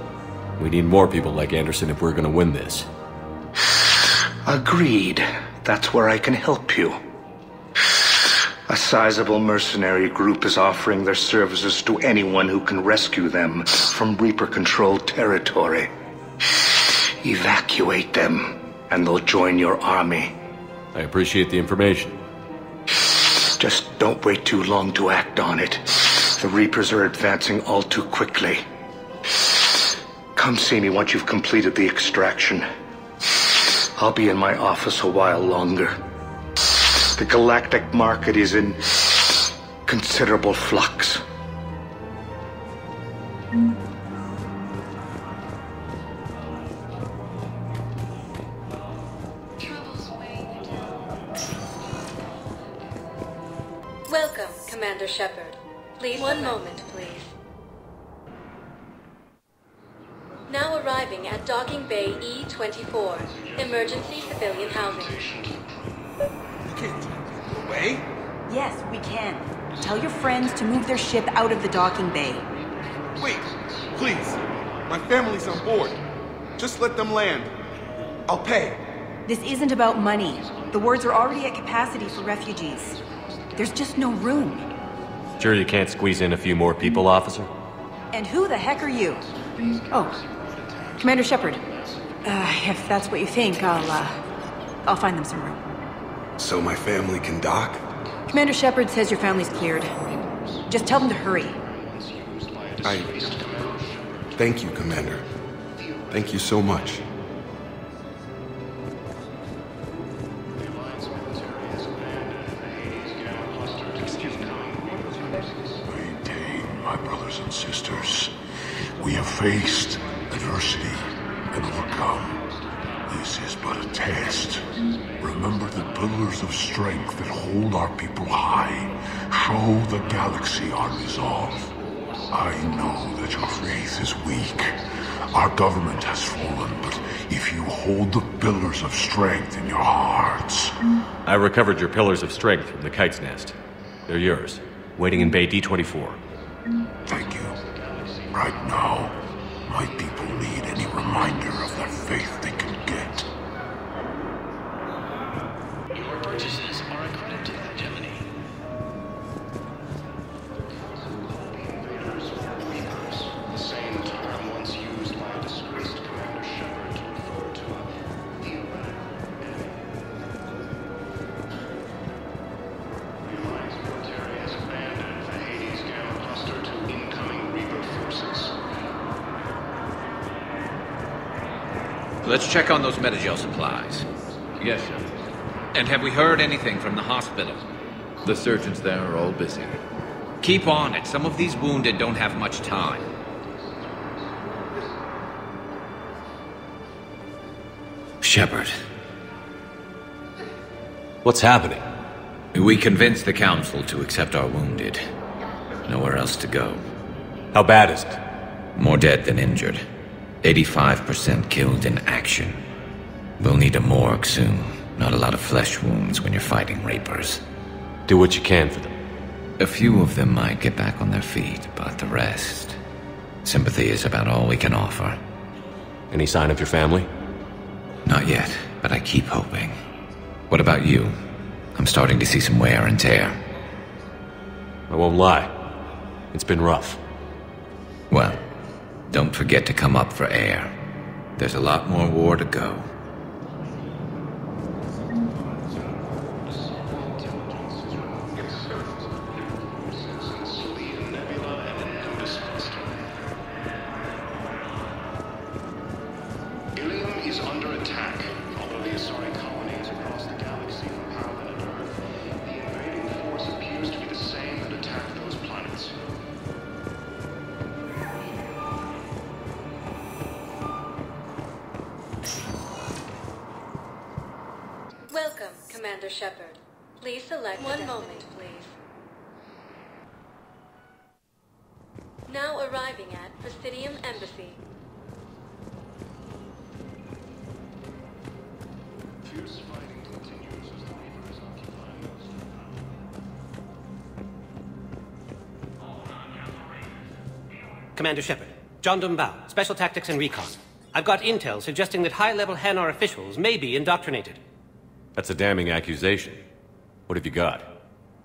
We need more people like Anderson if we're gonna win this. Agreed. That's where I can help you. A sizable mercenary group is offering their services to anyone who can rescue them from Reaper-controlled territory. Evacuate them, and they'll join your army. I appreciate the information. Just don't wait too long to act on it. The Reapers are advancing all too quickly. Come see me once you've completed the extraction. I'll be in my office a while longer. The galactic market is in considerable flux. Welcome, Commander Shepard. Please, one moment, please. Now arriving at Docking Bay E-24, emergency civilian housing. You can't take people away. Yes, we can. Tell your friends to move their ship out of the docking bay. Wait, please. My family's on board. Just let them land. I'll pay. This isn't about money. The wards are already at capacity for refugees. There's just no room. Sure you can't squeeze in a few more people, officer? And who the heck are you? Oh, Commander Shepard. If that's what you think, I'll find them some room. So my family can dock? Commander Shepard says your family's cleared. Just tell them to hurry. Thank you, Commander. Thank you so much. My brothers and sisters, we have faced adversity and overcome. This is but a test. Remember the pillars of strength that hold our people high. Show the galaxy our resolve. I know that your faith is weak. Our government has fallen, but if you hold the pillars of strength in your hearts... I recovered your pillars of strength from the kite's nest. They're yours, waiting in Bay D-24. Thank you. Right now, my people need any reminder of that faith they can get. Your purchases are accredited to Gemini. The same term once used by a disgraced Commander Shepard to refer to a theoretic enemy. The Alliance military has abandoned the Hades Gamma cluster to incoming Reaper forces. Let's check on those Metagel supplies. Yes, sir. And have we heard anything from the hospital? The surgeons there are all busy. Keep on it. Some of these wounded don't have much time. Shepard. What's happening? We convinced the Council to accept our wounded. Nowhere else to go. How bad is it? More dead than injured. 85% killed in action. We'll need a morgue soon. Not a lot of flesh wounds when you're fighting Reapers. Do what you can for them. A few of them might get back on their feet, but the rest... Sympathy is about all we can offer. Any sign of your family? Not yet, but I keep hoping. What about you? I'm starting to see some wear and tear. I won't lie. It's been rough. Well, don't forget to come up for air. There's a lot more war to go. Welcome, Commander Shepard. Please select one moment, please. Now arriving at Presidium Embassy. Fierce fighting continues as the Reapers occupy most of Commander Shepard, John Dumbao, Special Tactics and Recon. I've got intel suggesting that high-level Hanar officials may be indoctrinated. That's a damning accusation. What have you got?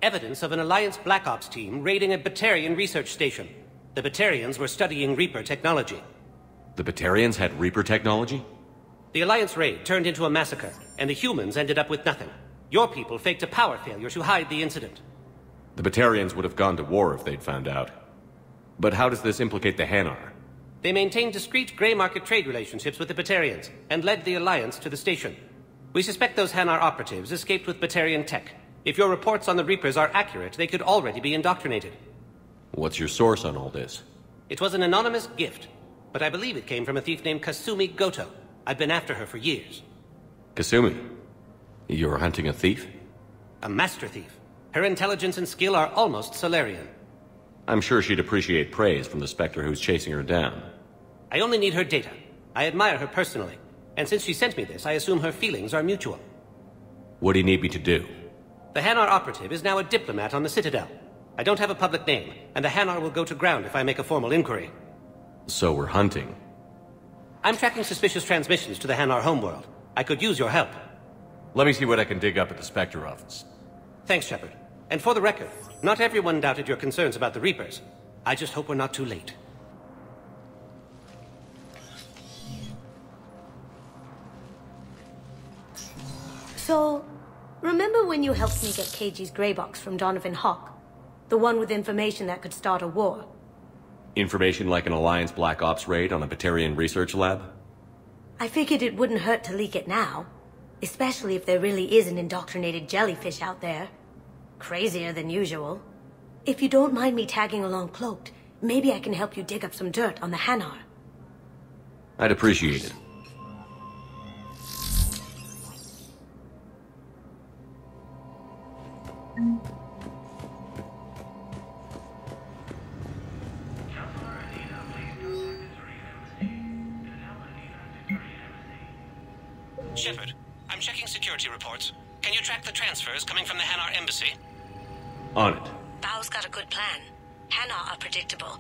Evidence of an Alliance Black Ops team raiding a Batarian research station. The Batarians were studying Reaper technology. The Batarians had Reaper technology? The Alliance raid turned into a massacre, and the humans ended up with nothing. Your people faked a power failure to hide the incident. The Batarians would have gone to war if they'd found out. But how does this implicate the Hanar? They maintained discreet grey market trade relationships with the Batarians, and led the Alliance to the station. We suspect those Hanar operatives escaped with Batarian tech, If your reports on the Reapers are accurate, they could already be indoctrinated. What's your source on all this? It was an anonymous gift, but I believe it came from a thief named Kasumi Goto. I've been after her for years. Kasumi? You're hunting a thief? A master thief. Her intelligence and skill are almost Solarian. I'm sure she'd appreciate praise from the Spectre who's chasing her down. I only need her data. I admire her personally, and since she sent me this, I assume her feelings are mutual. What do you need me to do? The Hanar operative is now a diplomat on the Citadel. I don't have a public name, and the Hanar will go to ground if I make a formal inquiry. So we're hunting. I'm tracking suspicious transmissions to the Hanar homeworld. I could use your help. Let me see what I can dig up at the Spectre office. Thanks, Shepard. And for the record, not everyone doubted your concerns about the Reapers. I just hope we're not too late. So, remember when you helped me get KG's grey box from Donovan Hawk? The one with information that could start a war? Information like an Alliance Black Ops raid on a Batarian research lab? I figured it wouldn't hurt to leak it now. Especially if there really is an indoctrinated jellyfish out there. Crazier than usual. If you don't mind me tagging along cloaked, maybe I can help you dig up some dirt on the Hanar. I'd appreciate it. Shepard, I'm checking security reports. Can you track the transfers coming from the Hanar embassy? On it. Bao's got a good plan. Hanar are predictable.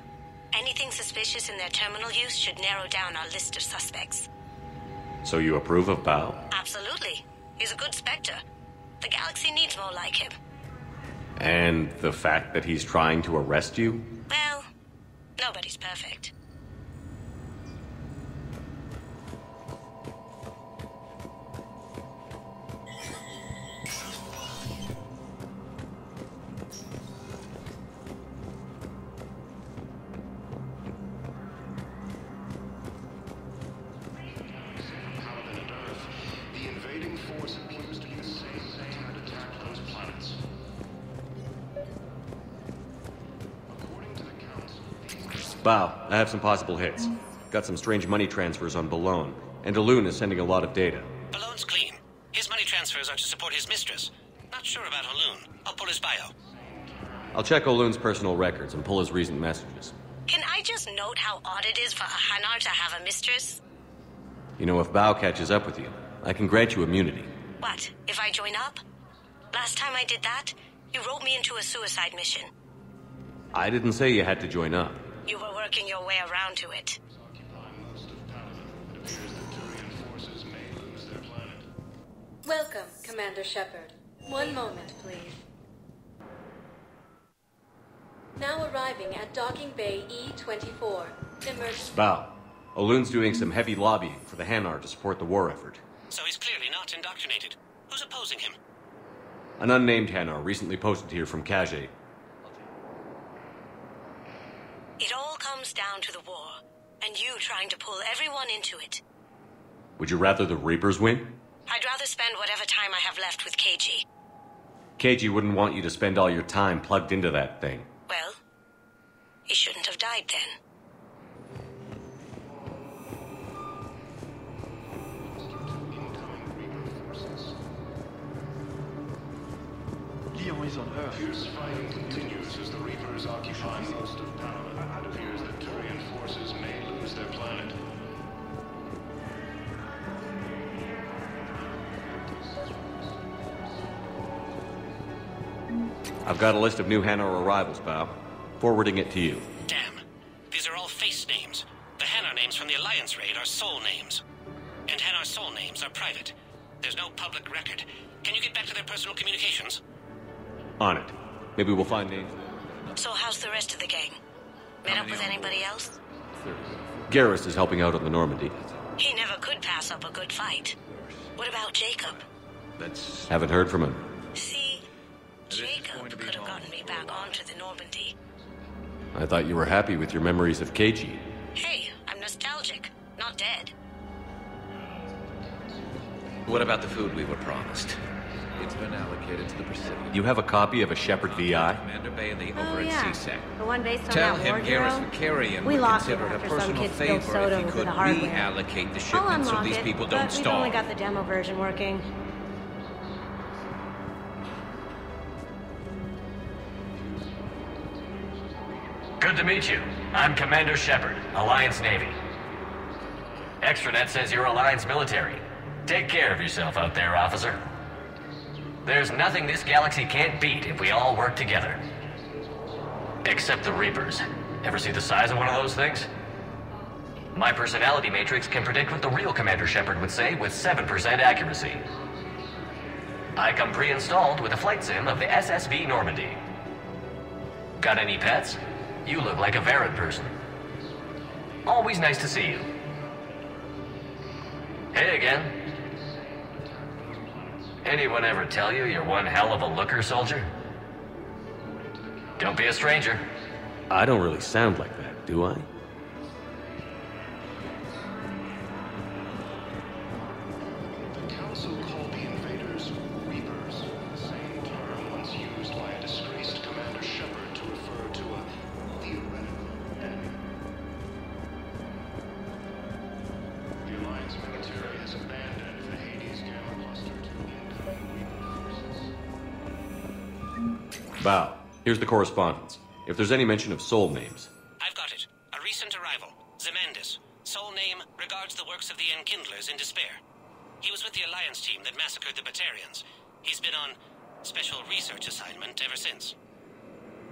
Anything suspicious in their terminal use should narrow down our list of suspects. So you approve of Bao? Absolutely. He's a good Spectre. The galaxy needs more like him. And the fact that he's trying to arrest you? Well, nobody's perfect. Bao, I have some possible hits. Got some strange money transfers on Balone, and Alun is sending a lot of data. Balone's clean. His money transfers are to support his mistress. Not sure about Alun. I'll pull his bio. I'll check Olun's personal records and pull his recent messages. Can I just note how odd it is for a Hanar to have a mistress? You know, if Bao catches up with you, I can grant you immunity. What, if I join up? Last time I did that, you wrote me into a suicide mission. I didn't say you had to join up. You were working your way around to it. Welcome, Commander Shepard. One moment, please. Now arriving at Docking Bay E-24. Emergency. Bao, Olun's doing some heavy lobbying for the Hanar to support the war effort. So he's clearly not indoctrinated. Who's opposing him? An unnamed Hanar recently posted here from Kage. It all comes down to the war, and you trying to pull everyone into it. Would you rather the Reapers win? I'd rather spend whatever time I have left with KG. KG wouldn't want you to spend all your time plugged into that thing. Well, he shouldn't have died then. Leon is on Earth. Fierce fighting continues as the Reapers occupy most of Panama. It appears that Turian forces may lose their planet. I've got a list of new Hanar arrivals, Bao. Forwarding it to you. Damn. These are all face names. The Hanar names from the Alliance raid are soul names. And Hanar soul names are private. There's no public record. Can you get back to their personal communications? On it. Maybe we'll find names. So how's the rest of the gang? Met up with anybody else? Garrus is helping out on the Normandy. He never could pass up a good fight. What about Jacob? Haven't heard from him. See, Jacob could have gotten me back onto the Normandy. I thought you were happy with your memories of KG. Hey, I'm nostalgic, not dead. What about the food we were promised? It's been allocated to the Pacific. You have a copy of a Shepard VI? Commander Bailey over Oh, at yeah. CSEC. The one based on Tell that him war hero? Garrus Vicarian We would lost it consider it a after some personal kid spilled favor soda if he over could the hardware. reallocate the I'll shipment so unlock these it, people but don't we've only starve. got the demo version working. Good to meet you. I'm Commander Shepard, Alliance Navy. Extranet says you're Alliance military. Take care of yourself out there, officer. There's nothing this galaxy can't beat if we all work together. Except the Reapers. Ever see the size of one of those things? My personality matrix can predict what the real Commander Shepard would say with 7% accuracy. I come pre-installed with a flight sim of the SSV Normandy. Got any pets? You look like a Varad person. Always nice to see you. Hey again. Anyone ever tell you you're one hell of a looker, soldier? Don't be a stranger. I don't really sound like that, do I? The Council called the invaders Reapers, the same term once used by a disgraced Commander Shepard to refer to a theoretical enemy. The Alliance military has abandoned the Hades Gamma Cluster to incoming Reaper forces. Bow. Here's the correspondence. If there's any mention of soul names. I've got it. A recent arrival. Zemandis. Soul name regards the works of the Enkindlers in despair. He was with the Alliance team that massacred the Batarians. He's been on special research assignment ever since.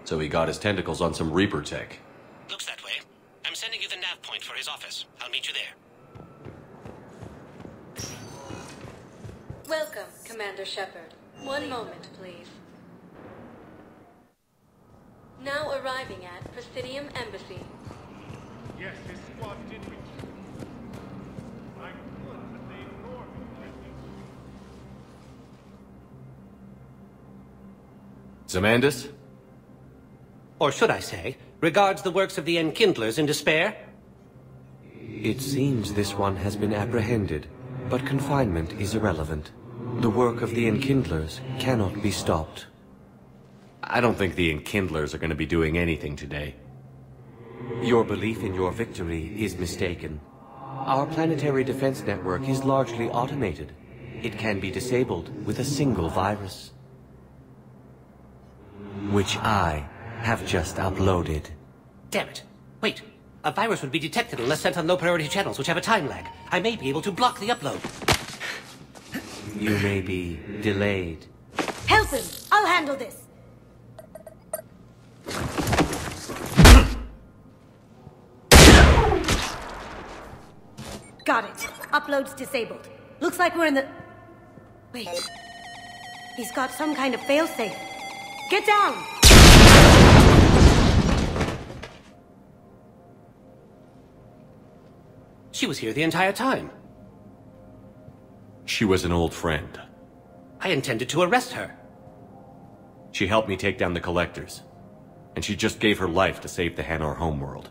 So he got his tentacles on some Reaper tech. Looks that way. I'm sending you the nav point for his office. I'll meet you there. Welcome, Commander Shepard. One moment, please. Now arriving at Presidium Embassy. Yes, this squad did reach you. I could, but they ignored me. Zemandis? Or should I say, regards the works of the Enkindlers in despair? It seems this one has been apprehended, but confinement is irrelevant. The work of the Enkindlers cannot be stopped. I don't think the Enkindlers are going to be doing anything today. Your belief in your victory is mistaken. Our planetary defense network is largely automated. It can be disabled with a single virus, which I have just uploaded. Damn it. Wait. A virus would be detected unless sent on low-priority channels, which have a time lag. I may be able to block the upload. You may be delayed. Help him! I'll handle this! Got it. Upload's disabled. Looks like we're in the... Wait. He's got some kind of failsafe. Get down! She was here the entire time. She was an old friend. I intended to arrest her. She helped me take down the Collectors. And she just gave her life to save the Hanar homeworld.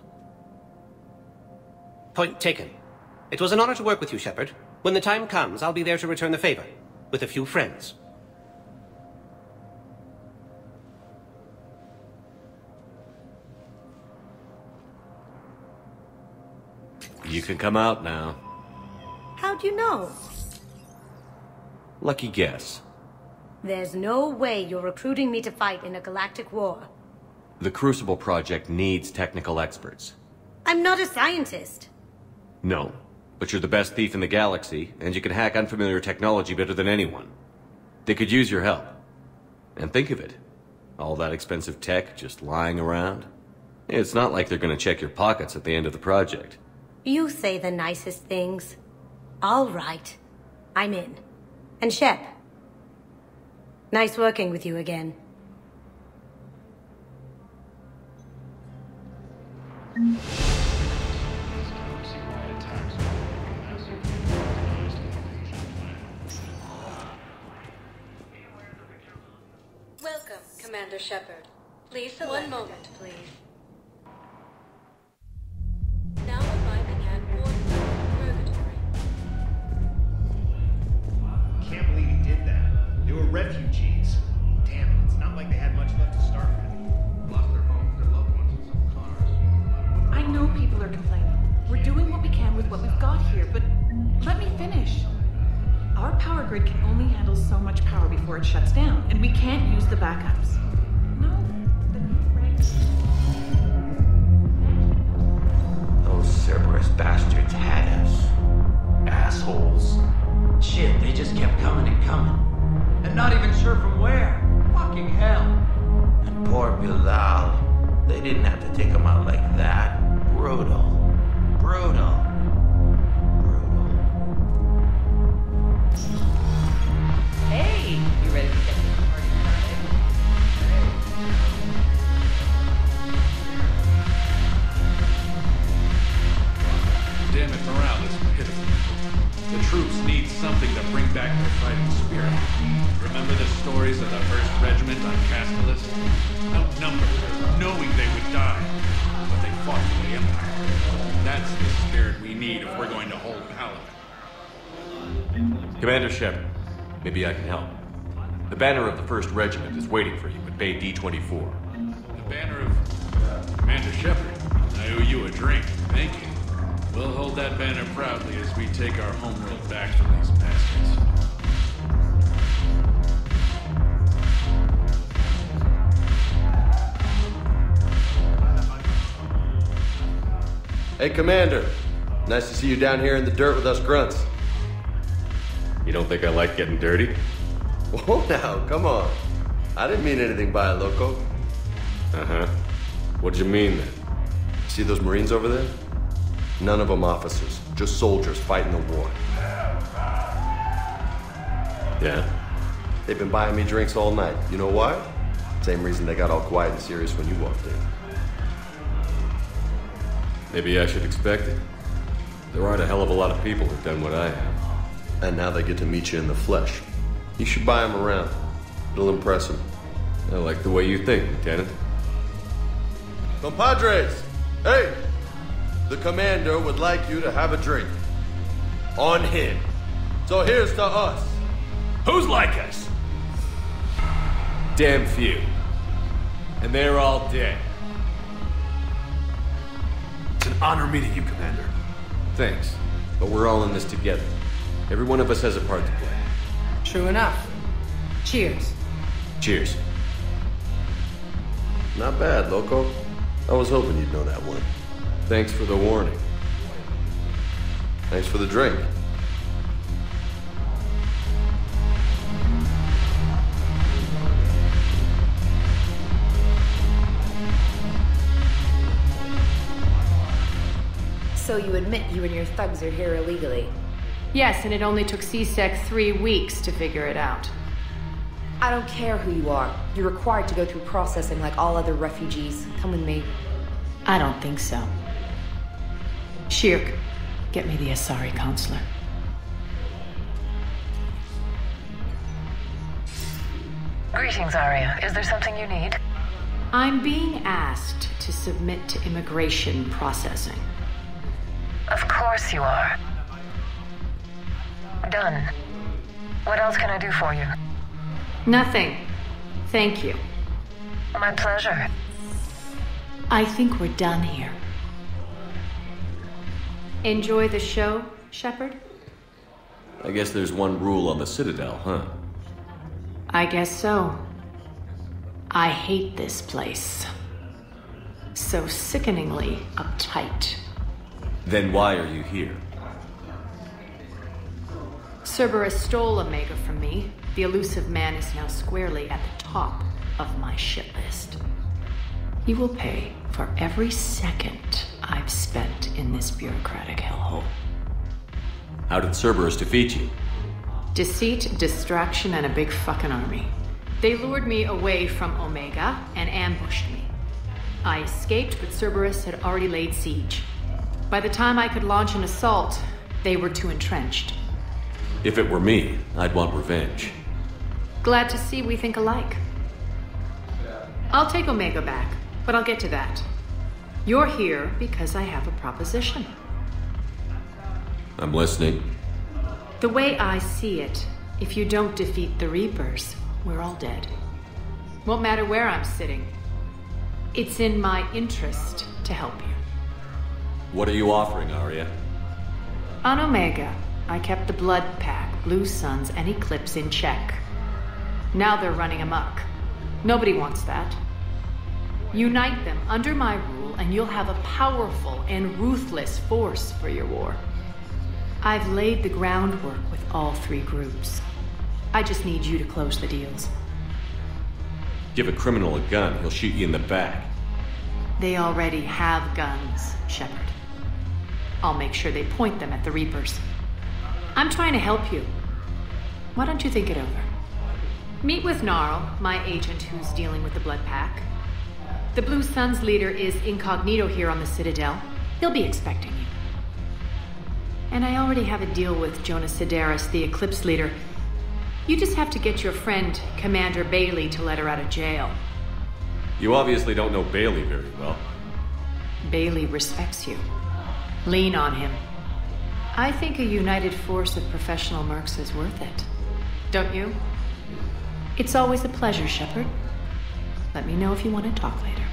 Point taken. It was an honor to work with you, Shepard. When the time comes, I'll be there to return the favor. With a few friends. You can come out now. How'd you know? Lucky guess. There's no way you're recruiting me to fight in a galactic war. The Crucible Project needs technical experts. I'm not a scientist. No, but you're the best thief in the galaxy, and you can hack unfamiliar technology better than anyone. They could use your help. And think of it. All that expensive tech just lying around. It's not like they're gonna check your pockets at the end of the project. You say the nicest things. All right. I'm in. And Shep. Nice working with you again. Welcome, Commander Shepard. Please select. One moment, please. Now arriving at Purgatory. Can't believe he did that. They were refugees what we've got here, but let me finish. Our power grid can only handle so much power before it shuts down, and we can't use the backups. Those Cerberus bastards had us. Assholes. Shit, they just kept coming and coming. And not even sure from where. Fucking hell. And poor Bilal. They didn't have to take him out like that. Brutal. Brutal. Hey, you ready to get to the party? Damn it, morale is pitiful. The troops need something to bring back their fighting spirit. Remember the stories of the 1st Regiment on Castellus? Outnumbered, knowing they would die. But they fought for the Empire. That's the spirit we need if we're going to hold Paladin. Commander Shepard, maybe I can help. The banner of the 1st Regiment is waiting for you at Bay D-24. The banner of Commander Shepard. I owe you a drink. Thank you. We'll hold that banner proudly as we take our homeworld back from these bastards. Hey, Commander. Nice to see you down here in the dirt with us grunts. You don't think I like getting dirty? Whoa, now, come on. I didn't mean anything by it, loco. Uh-huh. What'd you mean, then? See those Marines over there? None of them officers, just soldiers fighting the war. Yeah? They've been buying me drinks all night. You know why? Same reason they got all quiet and serious when you walked in. Maybe I should expect it. There aren't a hell of a lot of people who've done what I have. And now they get to meet you in the flesh. You should buy them around. It'll impress them. I like the way you think, Lieutenant. Compadres! Hey! The commander would like you to have a drink. On him. So here's to us. Who's like us? Damn few. And they're all dead. It's an honor meeting you, Commander. Thanks. But we're all in this together. Every one of us has a part to play. True enough. Cheers. Cheers. Not bad, loco. I was hoping you'd know that one. Thanks for the warning. Thanks for the drink. So you admit you and your thugs are here illegally? Yes, and it only took CSEC 3 weeks to figure it out. I don't care who you are. You're required to go through processing like all other refugees. Come with me. I don't think so. Shirk, get me the Asari consular. Greetings, Aria. Is there something you need? I'm being asked to submit to immigration processing. Of course you are. Done. What else can I do for you? Nothing. Thank you. My pleasure. I think we're done here. Enjoy the show, Shepard? I guess there's one rule on the Citadel, huh? I guess so. I hate this place. So sickeningly uptight. Then why are you here? Cerberus stole Omega from me. The elusive man is now squarely at the top of my shit list. He will pay for every second I've spent in this bureaucratic hellhole. How did Cerberus defeat you? Deceit, distraction, and a big fucking army. They lured me away from Omega and ambushed me. I escaped, but Cerberus had already laid siege. By the time I could launch an assault, they were too entrenched. If it were me, I'd want revenge. Glad to see we think alike. I'll take Omega back, but I'll get to that. You're here because I have a proposition. I'm listening. The way I see it, if you don't defeat the Reapers, we're all dead. Won't matter where I'm sitting. It's in my interest to help you. What are you offering, Arya? On Omega, I kept the Blood Pack, Blue Suns, and Eclipse in check. Now they're running amok. Nobody wants that. Unite them under my rule, and you'll have a powerful and ruthless force for your war. I've laid the groundwork with all three groups. I just need you to close the deals. Give a criminal a gun, he'll shoot you in the back. They already have guns, Shepard. I'll make sure they point them at the Reapers. I'm trying to help you. Why don't you think it over? Meet with Gnarl, my agent who's dealing with the Blood Pack. The Blue Suns leader is incognito here on the Citadel. He'll be expecting you. And I already have a deal with Jonas Sidaris, the Eclipse leader. You just have to get your friend, Commander Bailey, to let her out of jail. You obviously don't know Bailey very well. Bailey respects you. Lean on him. I think a united force of professional mercs is worth it. Don't you? It's always a pleasure, Shepard. Let me know if you want to talk later.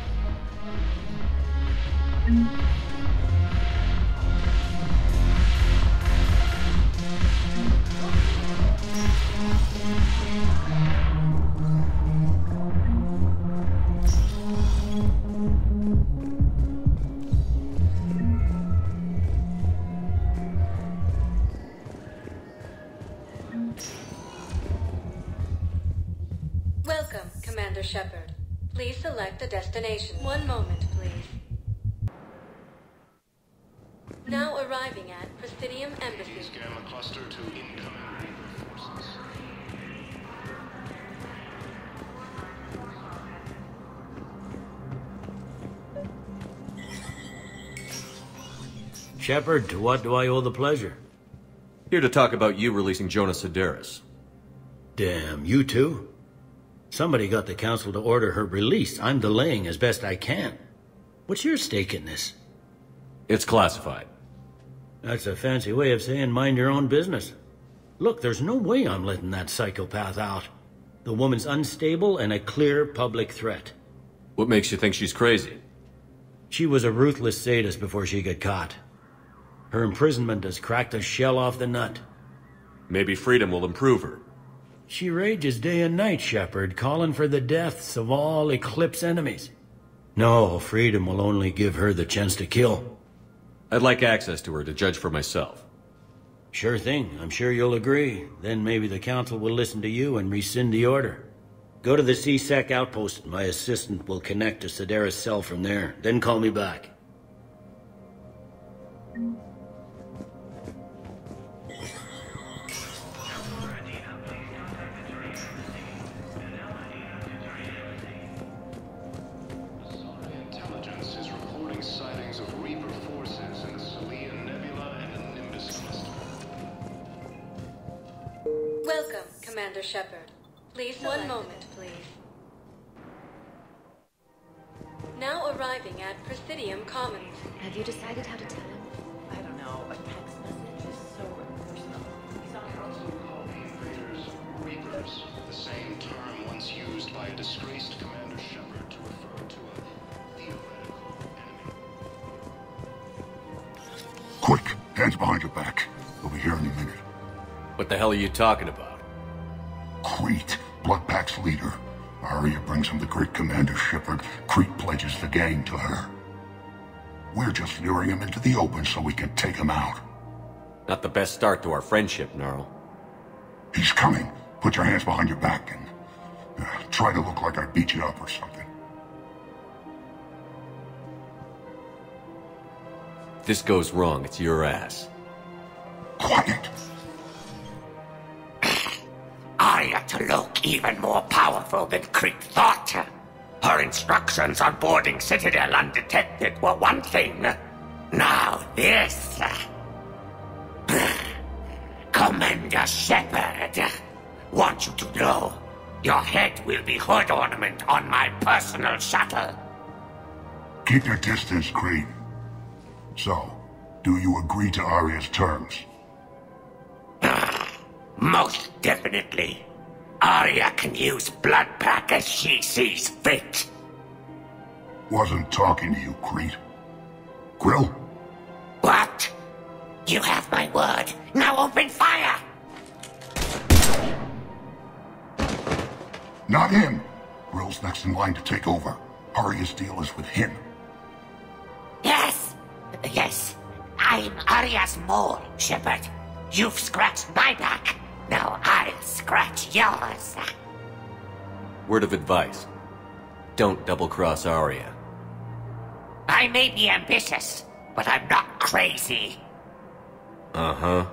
Welcome, Commander Shepard. Please select a destination. One moment, please. Now arriving at Presidium Embassy. Gamma cluster to incoming Reaper forces. Shepard, to what do I owe the pleasure? Here to talk about you releasing Jonas Sidaris. Damn, you too? Somebody got the council to order her release. I'm delaying as best I can. What's your stake in this? It's classified. That's a fancy way of saying mind your own business. Look, there's no way I'm letting that psychopath out. The woman's unstable and a clear public threat. What makes you think she's crazy? She was a ruthless sadist before she got caught. Her imprisonment has cracked a shell off the nut. Maybe freedom will improve her. She rages day and night, Shepard, calling for the deaths of all Eclipse enemies. No, freedom will only give her the chance to kill. I'd like access to her to judge for myself. Sure thing. I'm sure you'll agree. Then maybe the council will listen to you and rescind the order. Go to the C-Sec outpost. My assistant will connect to Sidaris' cell from there. Then call me back. Intelligence is reporting sightings of Reaper forces in the Salian Nebula and the Nimbus cluster. Welcome, Commander Shepard. Please one moment, please. Now arriving at Presidium Commons. Have you decided how to tell him? I don't know. A text message is so impersonal. Council call the invaders Reapers, the same term once used by a disgraced Commander Shepard to refer to a theoretical enemy. Quick, hands behind your back. We'll be here in a minute. What the hell are you talking about? Crete, Bloodpack's leader. Aria brings him the great Commander Shepard. Crete pledges the gang to her. We're just luring him into the open so we can take him out. Not the best start to our friendship, Gnarl. He's coming. Put your hands behind your back and try to look like I beat you up or something. If this goes wrong, it's your ass. Quiet! Arya to look even more powerful than Crete thought. Her instructions on boarding Citadel undetected were one thing. Now this. Commander Shepard, want you to know, your head will be hood ornament on my personal shuttle. Keep your distance, Crete. So, do you agree to Arya's terms? Most definitely. Arya can use Bloodpack as she sees fit. Wasn't talking to you, Crete. Grill? What? You have my word. Now open fire! Not him. Grill's next in line to take over. Aria's deal is with him. Yes. Yes. I'm Aria's mole, Shepard. You've scratched my back. Now I'll scratch yours. Word of advice. Don't double-cross Aria. I may be ambitious, but I'm not crazy. Uh-huh.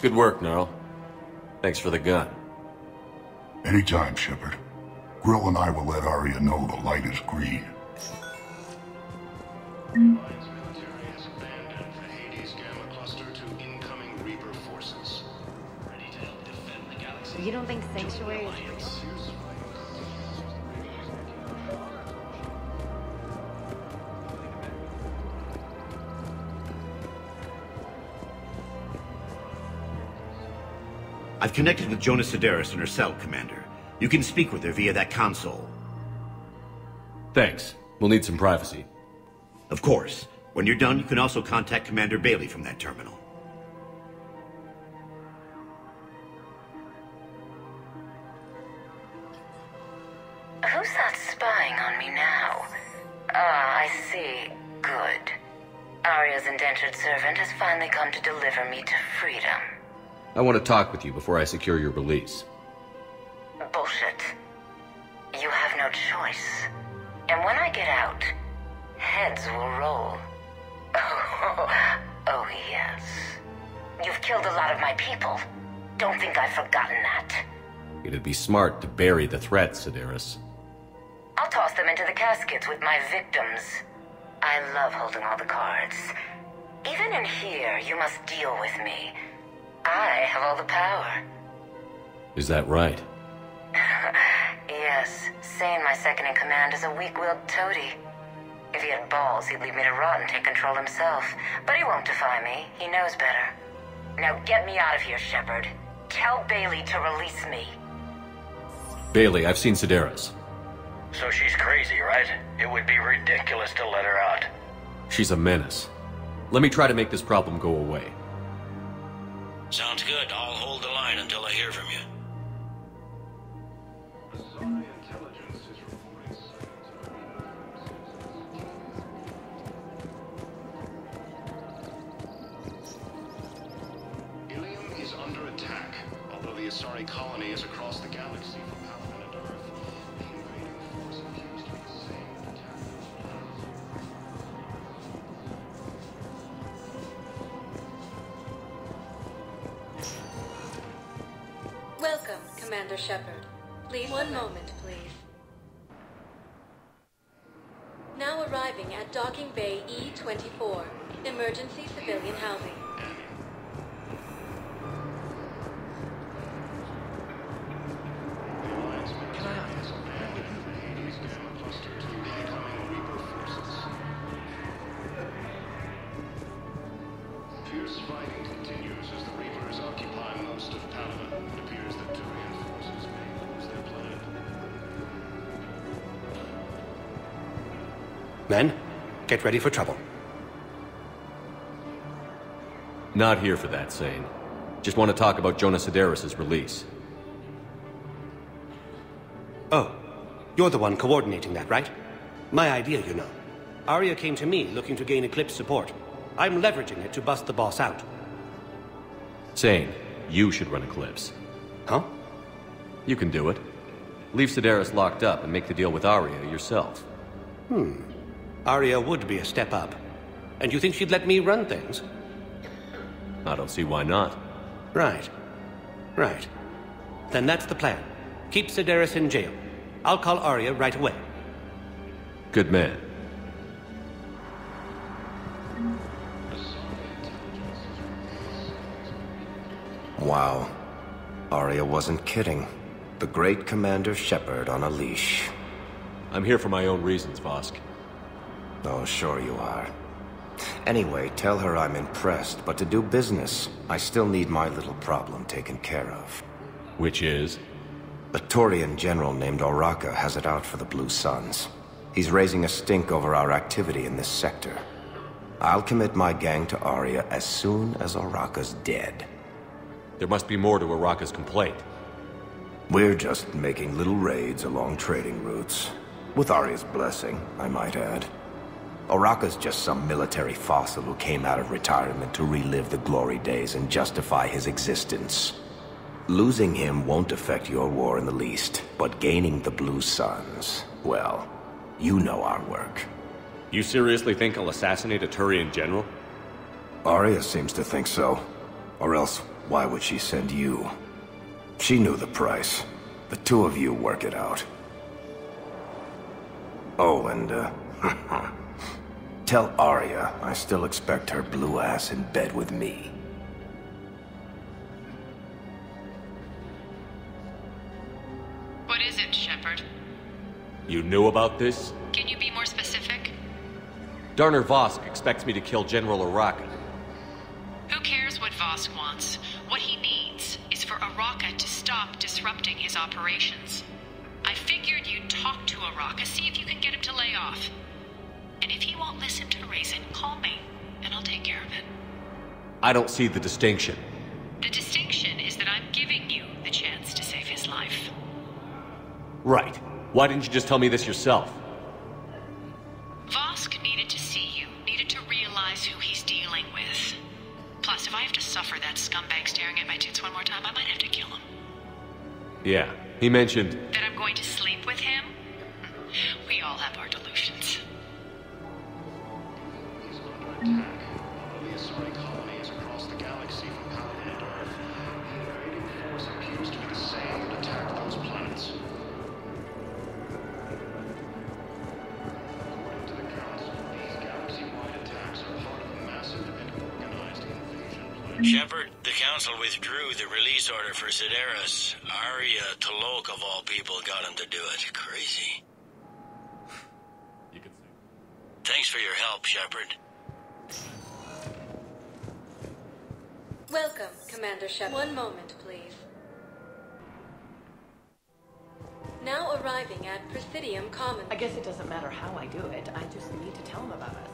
Good work, Gnarl. Thanks for the gun. Anytime, Shepard. Grill and I will let Aria know the light is green. You don't think Sanctuary is real? I've connected with Jonah Sedaris in her cell, Commander. You can speak with her via that console. Thanks. We'll need some privacy. Of course. When you're done, you can also contact Commander Bailey from that terminal. Who's that spying on me now? Ah, I see. Good. Aria's indentured servant has finally come to deliver me to freedom. I want to talk with you before I secure your release. Bullshit. You have no choice. And when I get out, heads will roll. Oh yes. You've killed a lot of my people. Don't think I've forgotten that. It'd be smart to bury the threat, Sedaris. I'll toss them into the caskets with my victims. I love holding all the cards. Even in here, you must deal with me. I have all the power. Is that right? Yes, Sane, my second-in-command, is a weak-willed toady. If he had balls, he'd leave me to rot and take control himself. But he won't defy me. He knows better. Now get me out of here, Shepard. Tell Bailey to release me. Bailey, I've seen Sedaris. So she's crazy, right? It would be ridiculous to let her out. She's a menace. Let me try to make this problem go away. Sounds good. I'll hold the line until I hear from you. Ilium is under attack. Although the Asari colony is across the galaxy from Pathfinder Earth, the invading force appears to be the same attack. Welcome, Commander Shepard. Please, one moment, please. Now arriving at Docking Bay E-24, emergency civilian housing. Fierce fighting continues as the Reapers occupy most of Panama. It appears that Turian forces may lose their planet. Men, get ready for trouble. Not here for that, Sane. Just want to talk about Jonah Sedaris' release. Oh, you're the one coordinating that, right? My idea, you know. Arya came to me looking to gain Eclipse support. I'm leveraging it to bust the boss out. Sane, you should run Eclipse. Huh? You can do it. Leave Sedaris locked up and make the deal with Arya yourself. Arya would be a step up. And you think she'd let me run things? I don't see why not. Right. Right. Then that's the plan. Keep Sedaris in jail. I'll call Arya right away. Good man. Wow. Arya wasn't kidding. The great Commander Shepard on a leash. I'm here for my own reasons, Vosk. Oh, sure you are. Anyway, tell her I'm impressed, but to do business, I still need my little problem taken care of. Which is? A Turian general named Oraka has it out for the Blue Suns. He's raising a stink over our activity in this sector. I'll commit my gang to Arya as soon as Araka's dead. There must be more to Araka's complaint. We're just making little raids along trading routes. With Arya's blessing, I might add. Araka's just some military fossil who came out of retirement to relive the glory days and justify his existence. Losing him won't affect your war in the least, but gaining the Blue Suns, well, you know our work. You seriously think I'll assassinate a Turian general? Arya seems to think so. Or else, why would she send you? She knew the price. The two of you work it out. Oh, and, tell Arya I still expect her blue ass in bed with me. What is it, Shepard? You knew about this? Can you be more specific? Darner Vosk expects me to kill General Araka. Who cares what Vosk wants? What he needs is for Araka to stop disrupting his operations. I figured you'd talk to Araka, see if you can get him to lay off. And if he won't listen to reason, call me, and I'll take care of it. I don't see the distinction. The distinction is that I'm giving you the chance to save his life. Right. Why didn't you just tell me this yourself? Vosk needed to see you, needed to realize who he's dealing with. Plus, if I have to suffer that scumbag staring at my tits one more time, I might have to kill him. Yeah, he mentioned... That I'm going to sleep with him? We all have our delusions. Shepard, the Council withdrew the release order for Sedaris. Arya Talok, of all people, got him to do it. Crazy. You can say. Thanks for your help, Shepard. Welcome, Commander Shepard. One moment, please. Now arriving at Presidium Common. I guess it doesn't matter how I do it. I just need to tell them about us.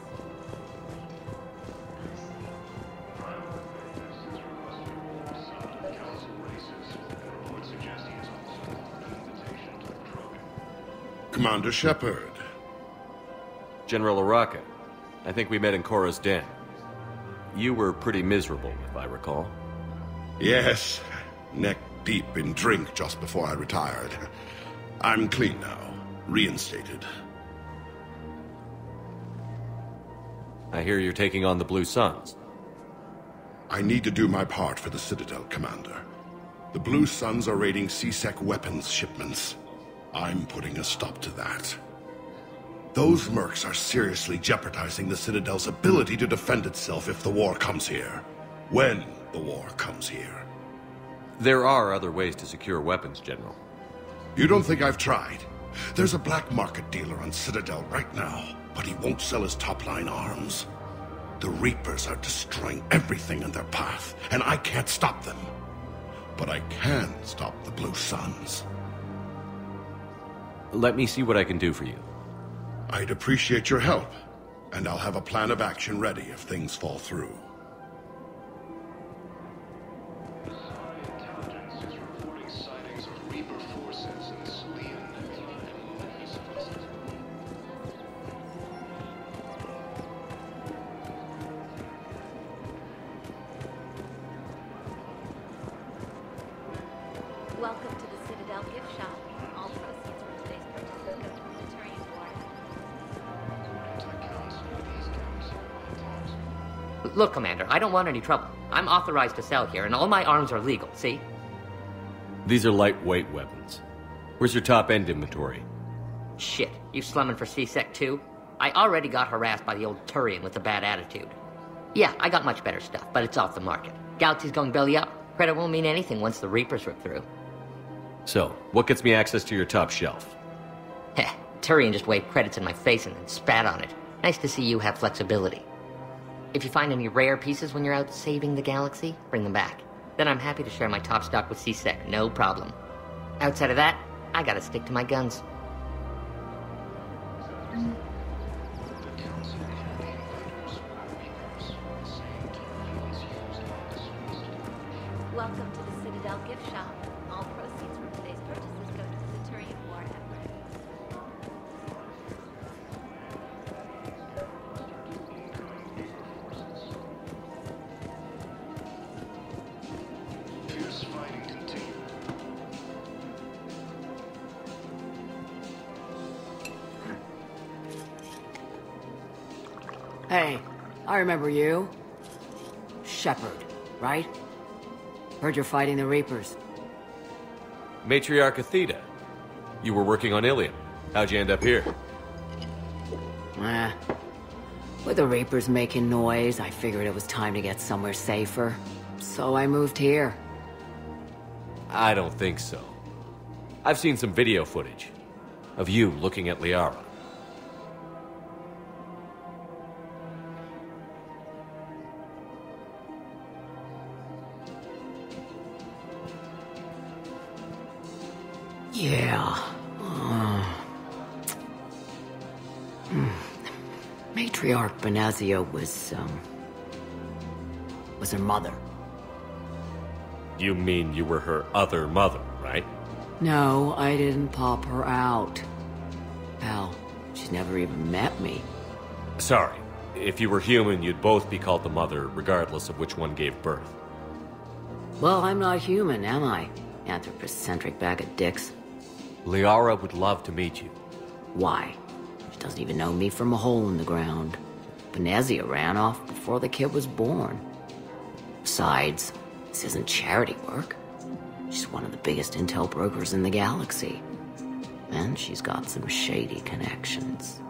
Commander Shepard. General Araka. I think we met in Korra's den. You were pretty miserable, if I recall. Yes, neck deep in drink just before I retired. I'm clean now, reinstated. I hear you're taking on the Blue Suns. I need to do my part for the Citadel, Commander. The Blue Suns are raiding C-Sec weapons shipments. I'm putting a stop to that. Those mercs are seriously jeopardizing the Citadel's ability to defend itself if the war comes here. When the war comes here. There are other ways to secure weapons, General. You don't think I've tried? There's a black market dealer on Citadel right now, but he won't sell his top-line arms. The Reapers are destroying everything in their path, and I can't stop them. But I can stop the Blue Suns. Let me see what I can do for you. I'd appreciate your help, and I'll have a plan of action ready if things fall through. Welcome to the Citadel gift shop. All proceeds from today's purchases go to the Turian War. Look, Commander, I don't want any trouble. I'm authorized to sell here, and all my arms are legal, see? These are lightweight weapons. Where's your top-end inventory? Shit, you slumming for C-Sec too? I already got harassed by the old Turian with a bad attitude. Yeah, I got much better stuff, but it's off the market. Galaxy's going belly up. Credit won't mean anything once the Reapers rip through. So, what gets me access to your top shelf? Heh, Turian just waved credits in my face and then spat on it. Nice to see you have flexibility. If you find any rare pieces when you're out saving the galaxy, bring them back. Then I'm happy to share my top stock with C-Sec, no problem. Outside of that, I gotta stick to my guns. Welcome to the Citadel gift shop. All proceeds from today's purchases go to the Turian War effort. Fierce fighting continued. Hey, I remember you. Shepard, right? Heard you're fighting the Reapers. Matriarch Athena. You were working on Ilium. How'd you end up here? With the Reapers making noise, I figured it was time to get somewhere safer. So I moved here. I don't think so. I've seen some video footage of you looking at Liara. Yeah. Matriarch Benazia was her mother. You mean you were her other mother, right? No, I didn't pop her out. Hell, she's never even met me. Sorry. If you were human, you'd both be called the mother, regardless of which one gave birth. Well, I'm not human, am I? Anthropocentric bag of dicks. Liara would love to meet you. Why? She doesn't even know me from a hole in the ground. Benazia ran off before the kid was born. Besides, this isn't charity work. She's one of the biggest intel brokers in the galaxy. And she's got some shady connections.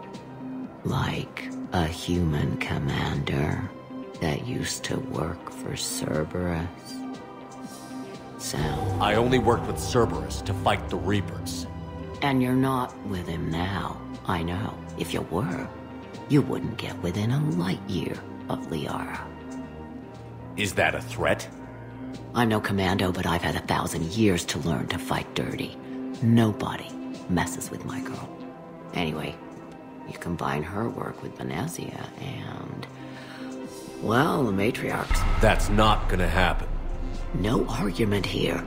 Like a human commander that used to work for Cerberus. So... I only worked with Cerberus to fight the Reapers. And you're not with him now. I know. If you were, you wouldn't get within a light year of Liara. Is that a threat? I'm no commando, but I've had 1,000 years to learn to fight dirty. Nobody messes with my girl. Anyway, you combine her work with Benazia and... well, the matriarchs... That's not gonna happen. No argument here.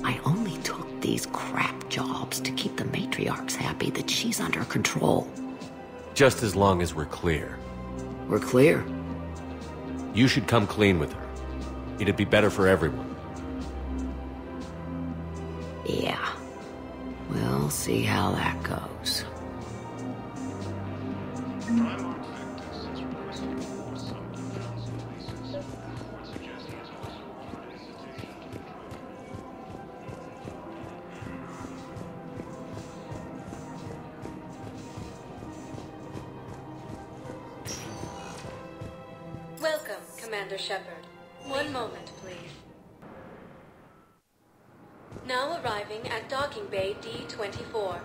I only took these crap jobs to keep the matriarchs happy that she's under control. Just as long as we're clear. We're clear? You should come clean with her. It'd be better for everyone. Yeah. We'll see how that goes. Welcome, Commander Shepard. One moment, please. Now arriving at docking bay D-24.